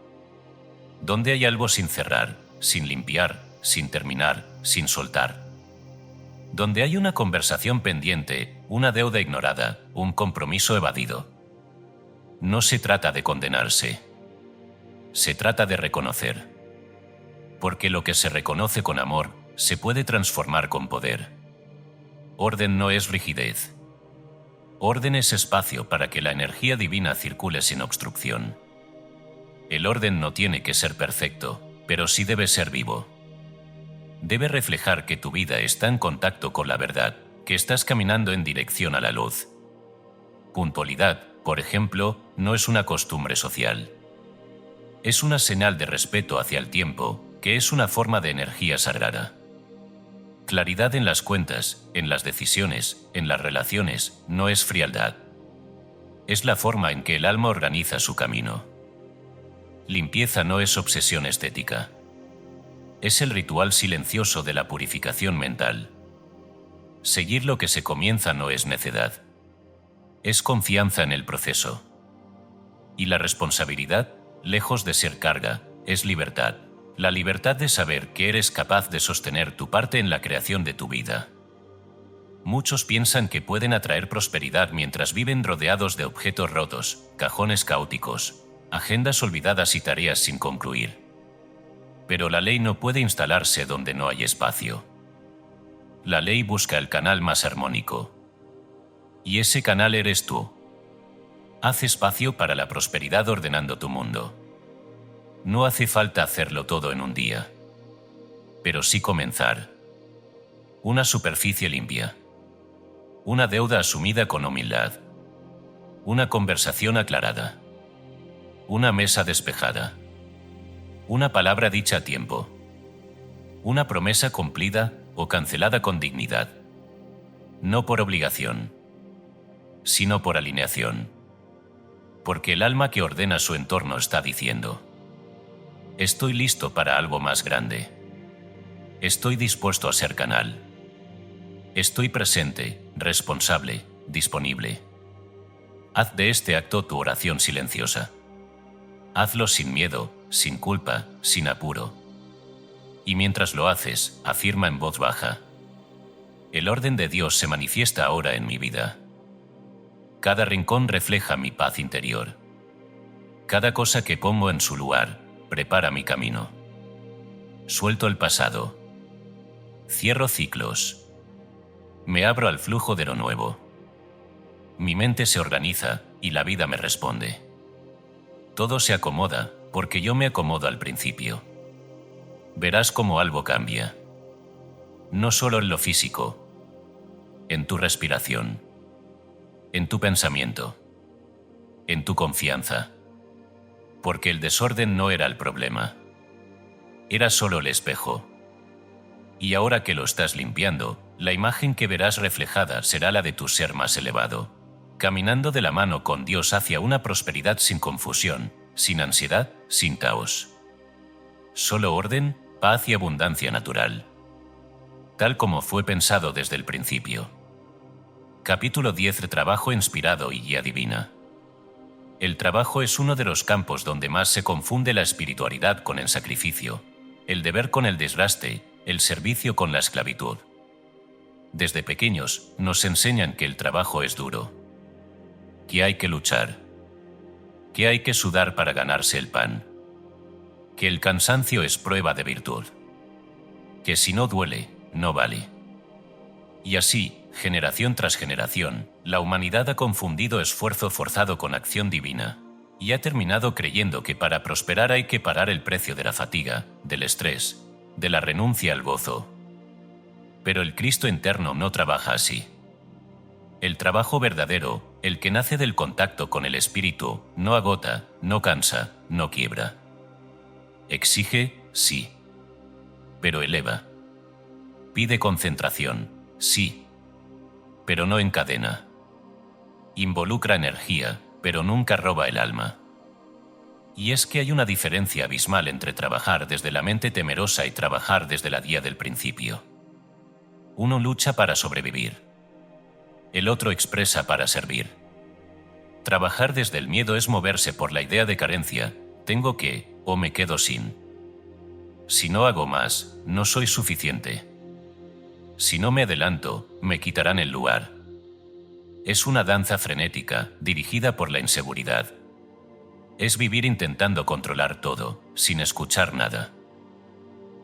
Donde hay algo sin cerrar, sin limpiar, sin terminar, sin soltar. Donde hay una conversación pendiente, una deuda ignorada, un compromiso evadido. No se trata de condenarse. Se trata de reconocer. Porque lo que se reconoce con amor se puede transformar con poder. Orden no es rigidez. Orden es espacio para que la energía divina circule sin obstrucción. El orden no tiene que ser perfecto, pero sí debe ser vivo. Debe reflejar que tu vida está en contacto con la verdad, que estás caminando en dirección a la luz. Puntualidad, por ejemplo, no es una costumbre social. Es una señal de respeto hacia el tiempo, que es una forma de energía sagrada. Claridad en las cuentas, en las decisiones, en las relaciones, no es frialdad. Es la forma en que el alma organiza su camino. Limpieza no es obsesión estética. Es el ritual silencioso de la purificación mental. Seguir lo que se comienza no es necedad. Es confianza en el proceso. Y la responsabilidad, lejos de ser carga, es libertad. La libertad de saber que eres capaz de sostener tu parte en la creación de tu vida. Muchos piensan que pueden atraer prosperidad mientras viven rodeados de objetos rotos, cajones caóticos, agendas olvidadas y tareas sin concluir. Pero la ley no puede instalarse donde no hay espacio. La ley busca el canal más armónico. Y ese canal eres tú. Haz espacio para la prosperidad ordenando tu mundo. No hace falta hacerlo todo en un día. Pero sí comenzar. Una superficie limpia. Una deuda asumida con humildad. Una conversación aclarada. Una mesa despejada. Una palabra dicha a tiempo. Una promesa cumplida o cancelada con dignidad. No por obligación, sino por alineación. Porque el alma que ordena su entorno está diciendo: estoy listo para algo más grande. Estoy dispuesto a ser canal. Estoy presente, responsable, disponible. Haz de este acto tu oración silenciosa. Hazlo sin miedo, sin culpa, sin apuro. Y mientras lo haces, afirma en voz baja: el orden de Dios se manifiesta ahora en mi vida. Cada rincón refleja mi paz interior. Cada cosa que pongo en su lugar prepara mi camino. Suelto el pasado. Cierro ciclos. Me abro al flujo de lo nuevo. Mi mente se organiza y la vida me responde. Todo se acomoda porque yo me acomodo al principio. Verás cómo algo cambia. No solo en lo físico, en tu respiración, en tu pensamiento, en tu confianza. Porque el desorden no era el problema. Era solo el espejo. Y ahora que lo estás limpiando, la imagen que verás reflejada será la de tu ser más elevado, caminando de la mano con Dios hacia una prosperidad sin confusión, sin ansiedad, sin caos. Solo orden, paz y abundancia natural. Tal como fue pensado desde el principio. Capítulo 10 de Trabajo inspirado y guía divina. El trabajo es uno de los campos donde más se confunde la espiritualidad con el sacrificio, el deber con el desgaste, el servicio con la esclavitud. Desde pequeños nos enseñan que el trabajo es duro, que hay que luchar, que hay que sudar para ganarse el pan, que el cansancio es prueba de virtud, que si no duele, no vale. Y así, generación tras generación, la humanidad ha confundido esfuerzo forzado con acción divina, y ha terminado creyendo que para prosperar hay que pagar el precio de la fatiga, del estrés, de la renuncia al gozo. Pero el Cristo interno no trabaja así. El trabajo verdadero, el que nace del contacto con el Espíritu, no agota, no cansa, no quiebra. Exige, sí. Pero eleva. Pide concentración, sí. Pero no encadena. Involucra energía, pero nunca roba el alma. Y es que hay una diferencia abismal entre trabajar desde la mente temerosa y trabajar desde la guía del principio. Uno lucha para sobrevivir. El otro expresa para servir. Trabajar desde el miedo es moverse por la idea de carencia, tengo que, o me quedo sin. Si no hago más, no soy suficiente. Si no me adelanto, me quitarán el lugar. Es una danza frenética, dirigida por la inseguridad. Es vivir intentando controlar todo, sin escuchar nada.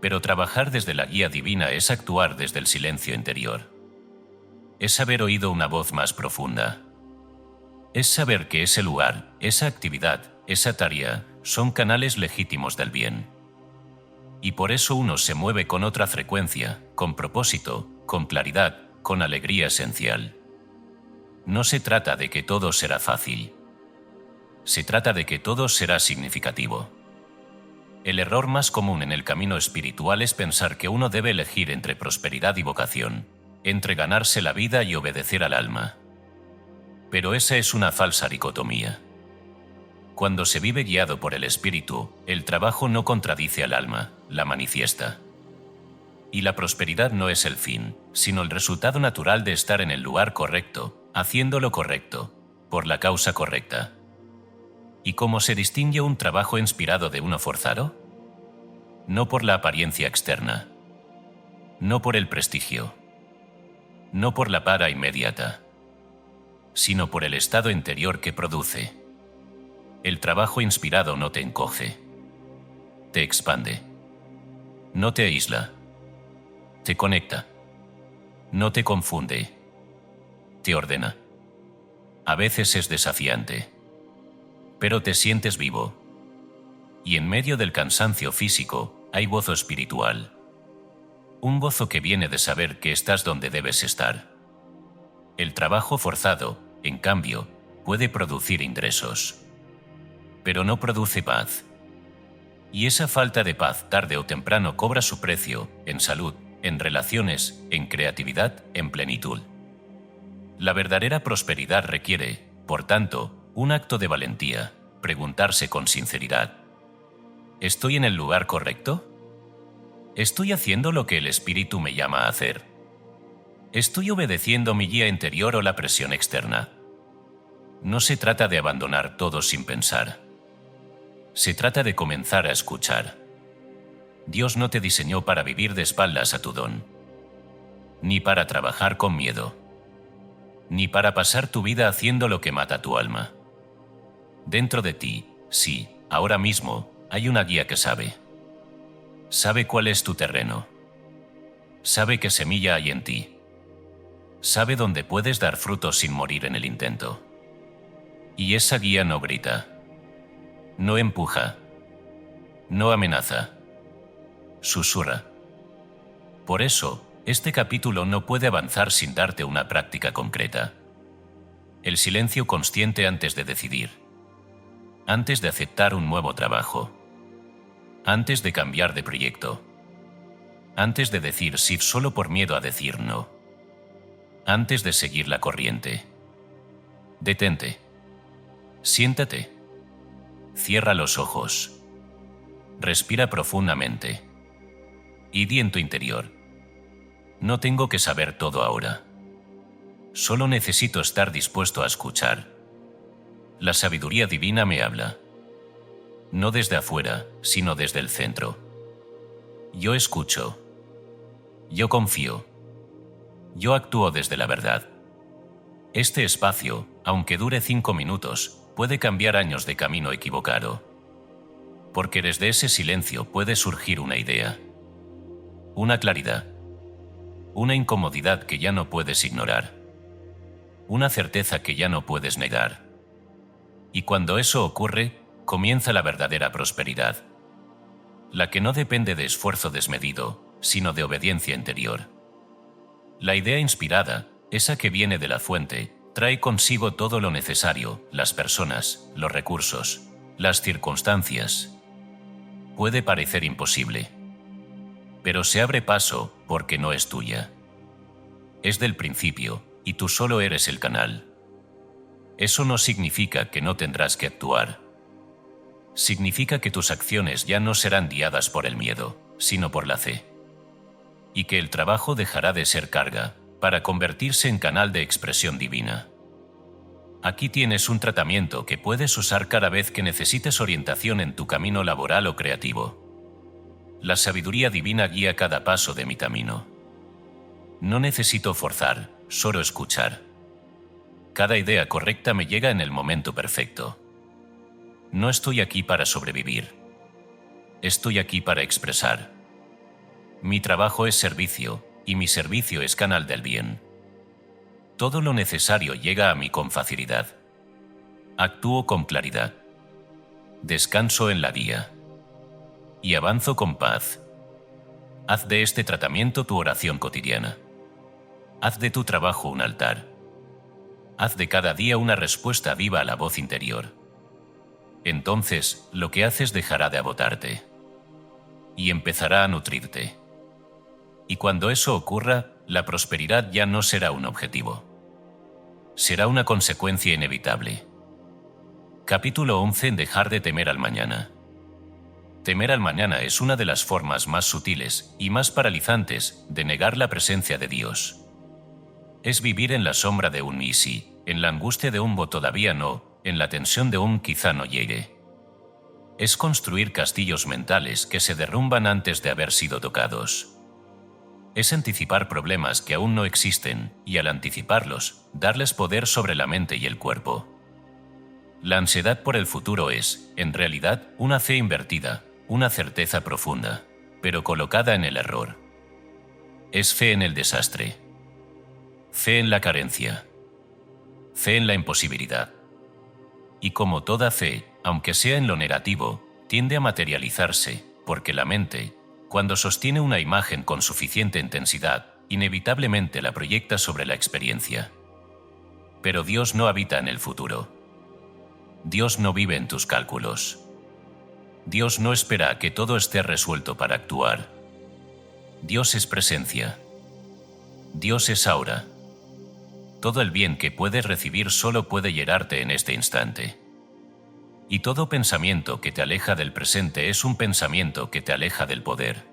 Pero trabajar desde la guía divina es actuar desde el silencio interior. Es haber oído una voz más profunda. Es saber que ese lugar, esa actividad, esa tarea, son canales legítimos del bien. Y por eso uno se mueve con otra frecuencia, con propósito, con claridad, con alegría esencial. No se trata de que todo será fácil. Se trata de que todo será significativo. El error más común en el camino espiritual es pensar que uno debe elegir entre prosperidad y vocación, entre ganarse la vida y obedecer al alma. Pero esa es una falsa dicotomía. Cuando se vive guiado por el espíritu, el trabajo no contradice al alma, la manifiesta. Y la prosperidad no es el fin, sino el resultado natural de estar en el lugar correcto, haciendo lo correcto, por la causa correcta. ¿Y cómo se distingue un trabajo inspirado de uno forzado? No por la apariencia externa, no por el prestigio, no por la paga inmediata, sino por el estado interior que produce. El trabajo inspirado no te encoge, te expande, no te aísla, te conecta, no te confunde, te ordena. A veces es desafiante, pero te sientes vivo. Y en medio del cansancio físico hay gozo espiritual. Un gozo que viene de saber que estás donde debes estar. El trabajo forzado, en cambio, puede producir ingresos, pero no produce paz. Y esa falta de paz tarde o temprano cobra su precio en salud, en relaciones, en creatividad, en plenitud. La verdadera prosperidad requiere, por tanto, un acto de valentía, preguntarse con sinceridad: ¿estoy en el lugar correcto? ¿Estoy haciendo lo que el espíritu me llama a hacer? ¿Estoy obedeciendo mi guía interior o la presión externa? No se trata de abandonar todo sin pensar. Se trata de comenzar a escuchar. Dios no te diseñó para vivir de espaldas a tu don, ni para trabajar con miedo, ni para pasar tu vida haciendo lo que mata tu alma. Dentro de ti, sí, ahora mismo, hay una guía que sabe. Sabe cuál es tu terreno. Sabe qué semilla hay en ti. Sabe dónde puedes dar frutos sin morir en el intento. Y esa guía no grita, no empuja, no amenaza, susurra. Por eso, este capítulo no puede avanzar sin darte una práctica concreta. El silencio consciente antes de decidir, antes de aceptar un nuevo trabajo, antes de cambiar de proyecto, antes de decir sí solo por miedo a decir no, antes de seguir la corriente. Detente. Siéntate. Cierra los ojos. Respira profundamente. Y di en tu interior: no tengo que saber todo ahora. Solo necesito estar dispuesto a escuchar. La sabiduría divina me habla. No desde afuera, sino desde el centro. Yo escucho. Yo confío. Yo actúo desde la verdad. Este espacio, aunque dure 5 minutos, puede cambiar años de camino equivocado. Porque desde ese silencio puede surgir una idea, una claridad, una incomodidad que ya no puedes ignorar, una certeza que ya no puedes negar. Y cuando eso ocurre, comienza la verdadera prosperidad, la que no depende de esfuerzo desmedido, sino de obediencia interior. La idea inspirada, esa que viene de la fuente, trae consigo todo lo necesario, las personas, los recursos, las circunstancias. Puede parecer imposible, pero se abre paso porque no es tuya. Es del principio, y tú solo eres el canal. Eso no significa que no tendrás que actuar. Significa que tus acciones ya no serán guiadas por el miedo, sino por la fe. Y que el trabajo dejará de ser carga, para convertirse en canal de expresión divina. Aquí tienes un tratamiento que puedes usar cada vez que necesites orientación en tu camino laboral o creativo. La sabiduría divina guía cada paso de mi camino. No necesito forzar, solo escuchar. Cada idea correcta me llega en el momento perfecto. No estoy aquí para sobrevivir. Estoy aquí para expresar. Mi trabajo es servicio, y mi servicio es canal del bien. Todo lo necesario llega a mí con facilidad. Actúo con claridad. Descanso en la guía. Y avanzo con paz. Haz de este tratamiento tu oración cotidiana. Haz de tu trabajo un altar. Haz de cada día una respuesta viva a la voz interior. Entonces, lo que haces dejará de agotarte. Y empezará a nutrirte. Y cuando eso ocurra, la prosperidad ya no será un objetivo. Será una consecuencia inevitable. Capítulo 11. Dejar de temer al mañana. Temer al mañana es una de las formas más sutiles y más paralizantes de negar la presencia de Dios. Es vivir en la sombra de un y si, en la angustia de un todavía no, en la tensión de un quizá no llegue. Es construir castillos mentales que se derrumban antes de haber sido tocados. Es anticipar problemas que aún no existen y al anticiparlos, darles poder sobre la mente y el cuerpo. La ansiedad por el futuro es, en realidad, una fe invertida, una certeza profunda, pero colocada en el error. Es fe en el desastre. Fe en la carencia. Fe en la imposibilidad. Y como toda fe, aunque sea en lo negativo, tiende a materializarse, porque la mente, cuando sostiene una imagen con suficiente intensidad, inevitablemente la proyecta sobre la experiencia. Pero Dios no habita en el futuro. Dios no vive en tus cálculos. Dios no espera a que todo esté resuelto para actuar. Dios es presencia. Dios es ahora. Todo el bien que puedes recibir solo puede llegarte en este instante. Y todo pensamiento que te aleja del presente es un pensamiento que te aleja del poder.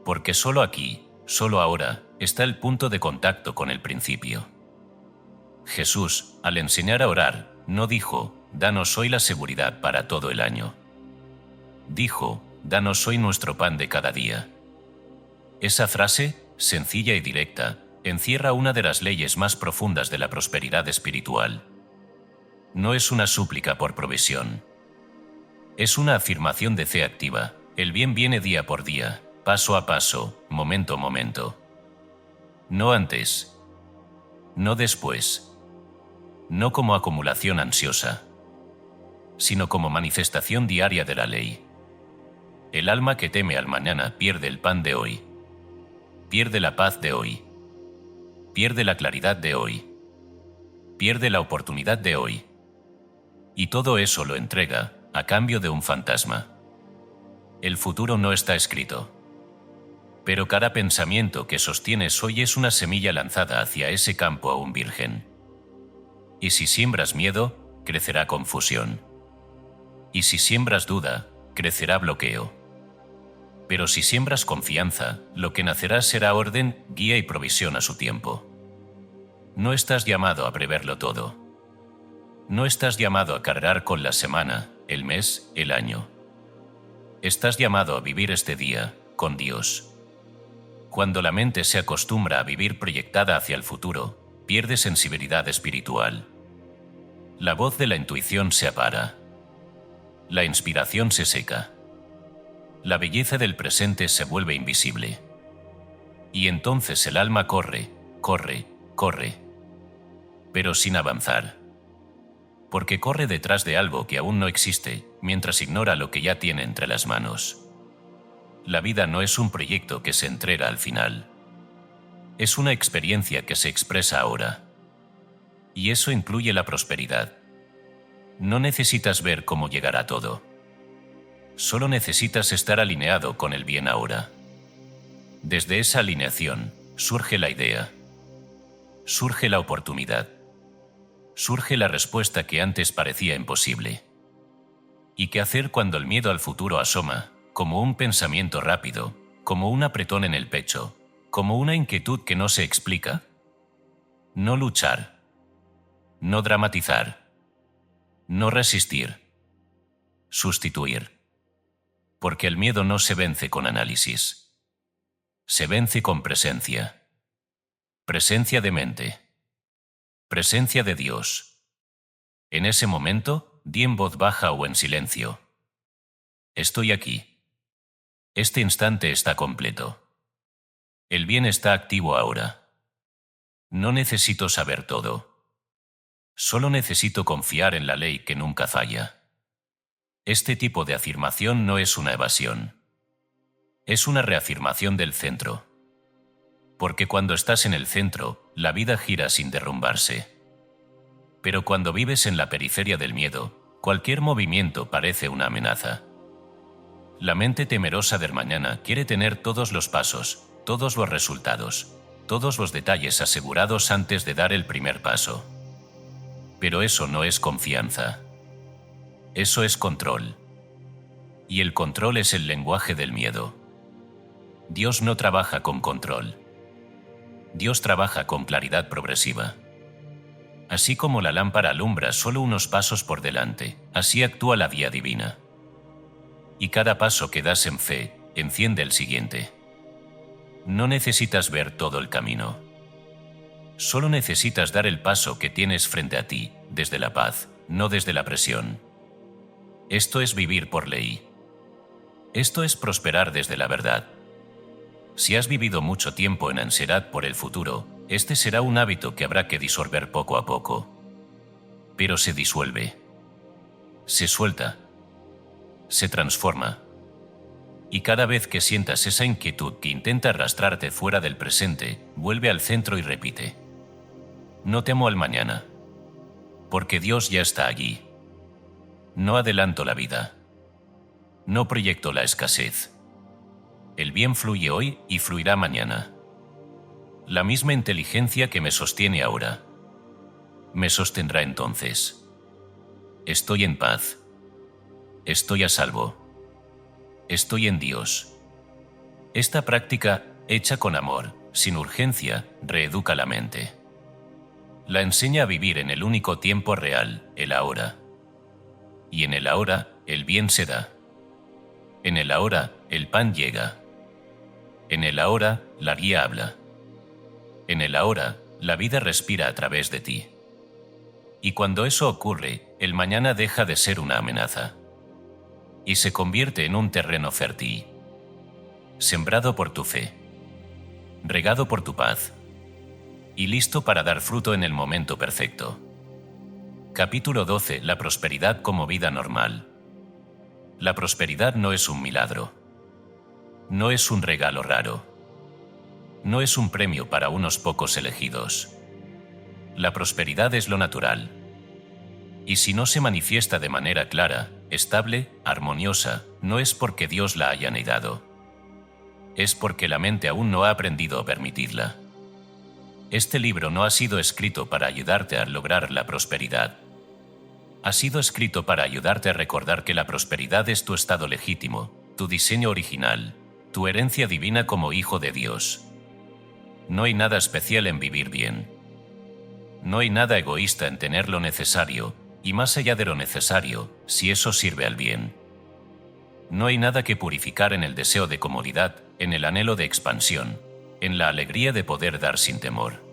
Porque solo aquí, solo ahora, está el punto de contacto con el principio. Jesús, al enseñar a orar, no dijo, «Danos hoy la seguridad para todo el año». Dijo, «Danos hoy nuestro pan de cada día». Esa frase, sencilla y directa, encierra una de las leyes más profundas de la prosperidad espiritual. No es una súplica por provisión. Es una afirmación de fe activa. El bien viene día por día, paso a paso, momento a momento. No antes. No después. No como acumulación ansiosa, sino como manifestación diaria de la ley. El alma que teme al mañana pierde el pan de hoy. Pierde la paz de hoy. Pierde la claridad de hoy. Pierde la oportunidad de hoy. Y todo eso lo entrega a cambio de un fantasma. El futuro no está escrito. Pero cada pensamiento que sostienes hoy es una semilla lanzada hacia ese campo aún virgen. Y si siembras miedo, crecerá confusión. Y si siembras duda, crecerá bloqueo. Pero si siembras confianza, lo que nacerá será orden, guía y provisión a su tiempo. No estás llamado a preverlo todo. No estás llamado a cargar con la semana, el mes, el año. Estás llamado a vivir este día, con Dios. Cuando la mente se acostumbra a vivir proyectada hacia el futuro, pierde sensibilidad espiritual. La voz de la intuición se apaga. La inspiración se seca. La belleza del presente se vuelve invisible. Y entonces el alma corre, corre, corre. Pero sin avanzar. Porque corre detrás de algo que aún no existe, mientras ignora lo que ya tiene entre las manos. La vida no es un proyecto que se entrega al final. Es una experiencia que se expresa ahora. Y eso incluye la prosperidad. No necesitas ver cómo llegará todo. Solo necesitas estar alineado con el bien ahora. Desde esa alineación, surge la idea. Surge la oportunidad. Surge la respuesta que antes parecía imposible. ¿Y qué hacer cuando el miedo al futuro asoma, como un pensamiento rápido, como un apretón en el pecho, como una inquietud que no se explica? No luchar. No dramatizar. No resistir. Sustituir. Porque el miedo no se vence con análisis. Se vence con presencia. Presencia de mente. Presencia de Dios. En ese momento, di en voz baja o en silencio: «Estoy aquí». Este instante está completo. El bien está activo ahora. No necesito saber todo. Solo necesito confiar en la ley que nunca falla. Este tipo de afirmación no es una evasión. Es una reafirmación del centro. Porque cuando estás en el centro, la vida gira sin derrumbarse. Pero cuando vives en la periferia del miedo, cualquier movimiento parece una amenaza. La mente temerosa del mañana quiere tener todos los pasos, todos los resultados, todos los detalles asegurados antes de dar el primer paso. Pero eso no es confianza. Eso es control. Y el control es el lenguaje del miedo. Dios no trabaja con control. Dios trabaja con claridad progresiva. Así como la lámpara alumbra solo unos pasos por delante, así actúa la vía divina. Y cada paso que das en fe, enciende el siguiente. No necesitas ver todo el camino. Solo necesitas dar el paso que tienes frente a ti, desde la paz, no desde la presión. Esto es vivir por ley. Esto es prosperar desde la verdad. Si has vivido mucho tiempo en ansiedad por el futuro, este será un hábito que habrá que disolver poco a poco. Pero se disuelve. Se suelta. Se transforma. Y cada vez que sientas esa inquietud que intenta arrastrarte fuera del presente, vuelve al centro y repite: no temo al mañana. Porque Dios ya está allí. No adelanto la vida. No proyecto la escasez. El bien fluye hoy y fluirá mañana. La misma inteligencia que me sostiene ahora me sostendrá entonces. Estoy en paz. Estoy a salvo. Estoy en Dios. Esta práctica, hecha con amor, sin urgencia, reeduca la mente. La enseña a vivir en el único tiempo real, el ahora. Y en el ahora, el bien se da. En el ahora, el pan llega. En el ahora, la guía habla. En el ahora, la vida respira a través de ti. Y cuando eso ocurre, el mañana deja de ser una amenaza. Y se convierte en un terreno fértil. Sembrado por tu fe. Regado por tu paz. Y listo para dar fruto en el momento perfecto. Capítulo 12. La prosperidad como vida normal. La prosperidad no es un milagro. No es un regalo raro. No es un premio para unos pocos elegidos. La prosperidad es lo natural. Y si no se manifiesta de manera clara, estable, armoniosa, no es porque Dios la haya negado. Es porque la mente aún no ha aprendido a permitirla. Este libro no ha sido escrito para ayudarte a lograr la prosperidad. Ha sido escrito para ayudarte a recordar que la prosperidad es tu estado legítimo, tu diseño original, tu herencia divina como hijo de Dios. No hay nada especial en vivir bien. No hay nada egoísta en tener lo necesario, y más allá de lo necesario, si eso sirve al bien. No hay nada que purificar en el deseo de comodidad, en el anhelo de expansión, en la alegría de poder dar sin temor.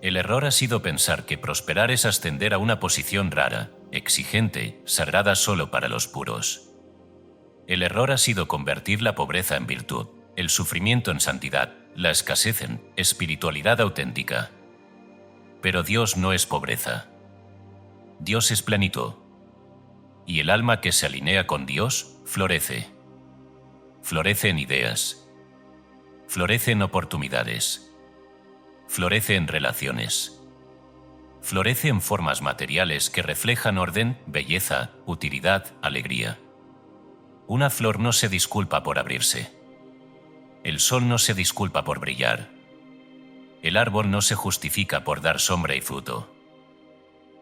El error ha sido pensar que prosperar es ascender a una posición rara, exigente, sagrada solo para los puros. El error ha sido convertir la pobreza en virtud, el sufrimiento en santidad, la escasez en espiritualidad auténtica. Pero Dios no es pobreza. Dios es plenitud. Y el alma que se alinea con Dios, florece. Florece en ideas. Florece en oportunidades. Florece en relaciones. Florece en formas materiales que reflejan orden, belleza, utilidad, alegría. Una flor no se disculpa por abrirse. El sol no se disculpa por brillar. El árbol no se justifica por dar sombra y fruto.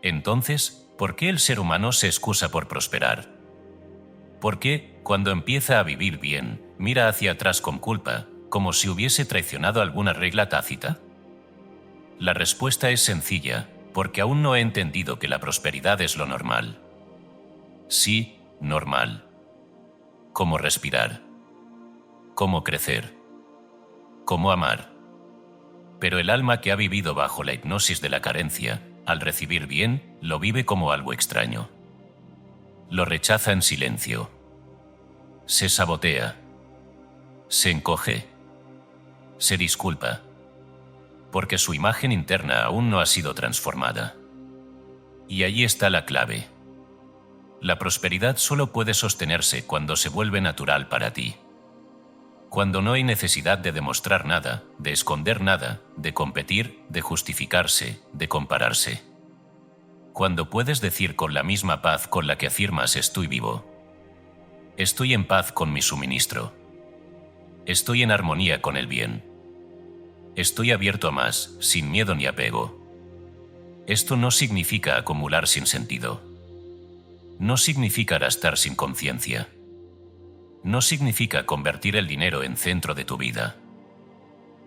Entonces, ¿por qué el ser humano se excusa por prosperar? ¿Por qué, cuando empieza a vivir bien, mira hacia atrás con culpa, como si hubiese traicionado alguna regla tácita? La respuesta es sencilla, porque aún no he entendido que la prosperidad es lo normal. Sí, normal. Como respirar. Como crecer. Como amar. Pero el alma que ha vivido bajo la hipnosis de la carencia, al recibir bien, lo vive como algo extraño. Lo rechaza en silencio. Se sabotea. Se encoge. Se disculpa. Porque su imagen interna aún no ha sido transformada. Y allí está la clave. La prosperidad solo puede sostenerse cuando se vuelve natural para ti. Cuando no hay necesidad de demostrar nada, de esconder nada, de competir, de justificarse, de compararse. Cuando puedes decir con la misma paz con la que afirmas estoy vivo. Estoy en paz con mi suministro. Estoy en armonía con el bien. Estoy abierto a más, sin miedo ni apego. Esto no significa acumular sin sentido. No significa gastar sin conciencia. No significa convertir el dinero en centro de tu vida.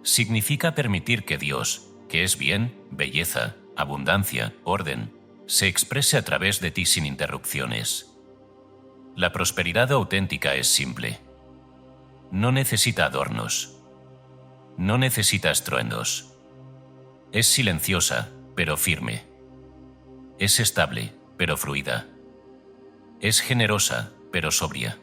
Significa permitir que Dios, que es bien, belleza, abundancia, orden, se exprese a través de ti sin interrupciones. La prosperidad auténtica es simple. No necesita adornos. No necesita estruendos. Es silenciosa, pero firme. Es estable, pero fluida. Es generosa, pero sobria.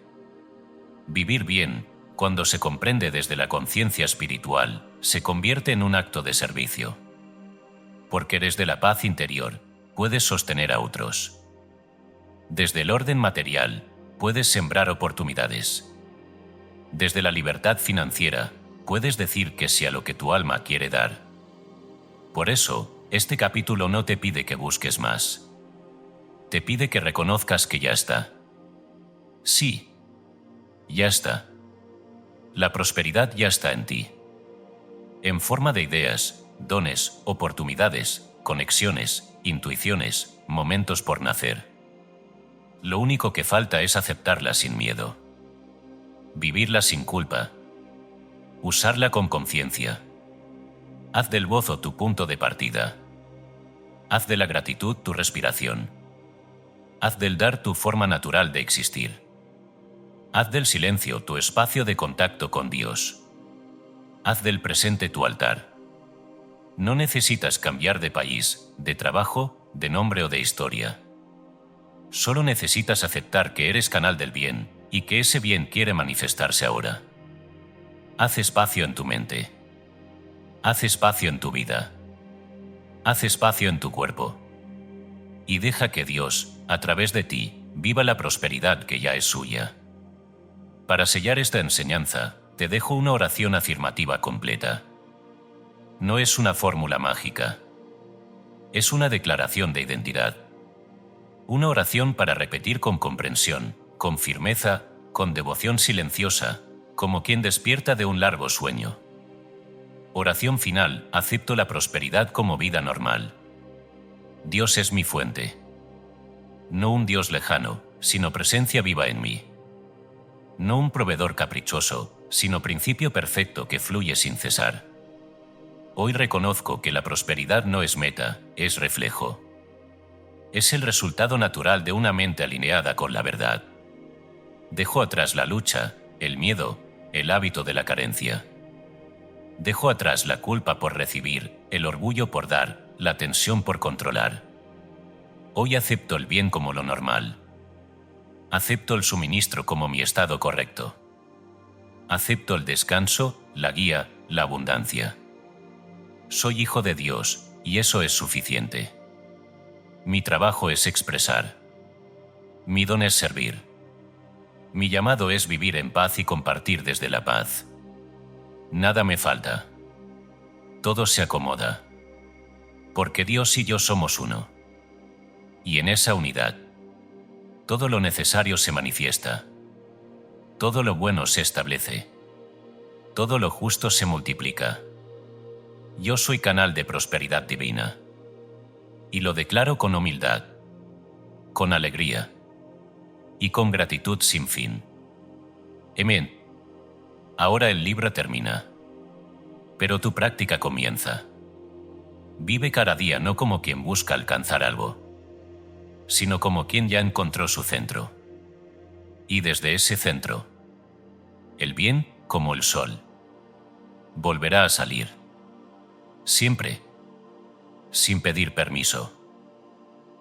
Vivir bien, cuando se comprende desde la conciencia espiritual, se convierte en un acto de servicio. Porque desde la paz interior, puedes sostener a otros. Desde el orden material, puedes sembrar oportunidades. Desde la libertad financiera, puedes decir que sí a lo que tu alma quiere dar. Por eso, este capítulo no te pide que busques más. Te pide que reconozcas que ya está. Sí. Ya está. La prosperidad ya está en ti. En forma de ideas, dones, oportunidades, conexiones, intuiciones, momentos por nacer. Lo único que falta es aceptarla sin miedo. Vivirla sin culpa. Usarla con conciencia. Haz del gozo tu punto de partida. Haz de la gratitud tu respiración. Haz del dar tu forma natural de existir. Haz del silencio tu espacio de contacto con Dios. Haz del presente tu altar. No necesitas cambiar de país, de trabajo, de nombre o de historia. Solo necesitas aceptar que eres canal del bien y que ese bien quiere manifestarse ahora. Haz espacio en tu mente. Haz espacio en tu vida. Haz espacio en tu cuerpo. Y deja que Dios, a través de ti, viva la prosperidad que ya es suya. Para sellar esta enseñanza, te dejo una oración afirmativa completa. No es una fórmula mágica. Es una declaración de identidad. Una oración para repetir con comprensión, con firmeza, con devoción silenciosa, como quien despierta de un largo sueño. Oración final: acepto la prosperidad como vida normal. Dios es mi fuente. No un Dios lejano, sino presencia viva en mí. No un proveedor caprichoso, sino principio perfecto que fluye sin cesar. Hoy reconozco que la prosperidad no es meta, es reflejo. Es el resultado natural de una mente alineada con la verdad. Dejo atrás la lucha, el miedo, el hábito de la carencia. Dejo atrás la culpa por recibir, el orgullo por dar, la tensión por controlar. Hoy acepto el bien como lo normal. Acepto el suministro como mi estado correcto. Acepto el descanso, la guía, la abundancia. Soy hijo de Dios, y eso es suficiente. Mi trabajo es expresar. Mi don es servir. Mi llamado es vivir en paz y compartir desde la paz. Nada me falta. Todo se acomoda. Porque Dios y yo somos uno. Y en esa unidad, todo lo necesario se manifiesta. Todo lo bueno se establece. Todo lo justo se multiplica. Yo soy canal de prosperidad divina. Y lo declaro con humildad, con alegría y con gratitud sin fin. Amén. Ahora el libro termina, pero tu práctica comienza. Vive cada día no como quien busca alcanzar algo, sino como quien ya encontró su centro. Y desde ese centro, el bien, como el sol, volverá a salir. Siempre, sin pedir permiso,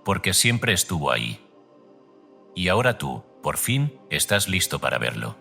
porque siempre estuvo ahí. Y ahora tú, por fin, estás listo para verlo.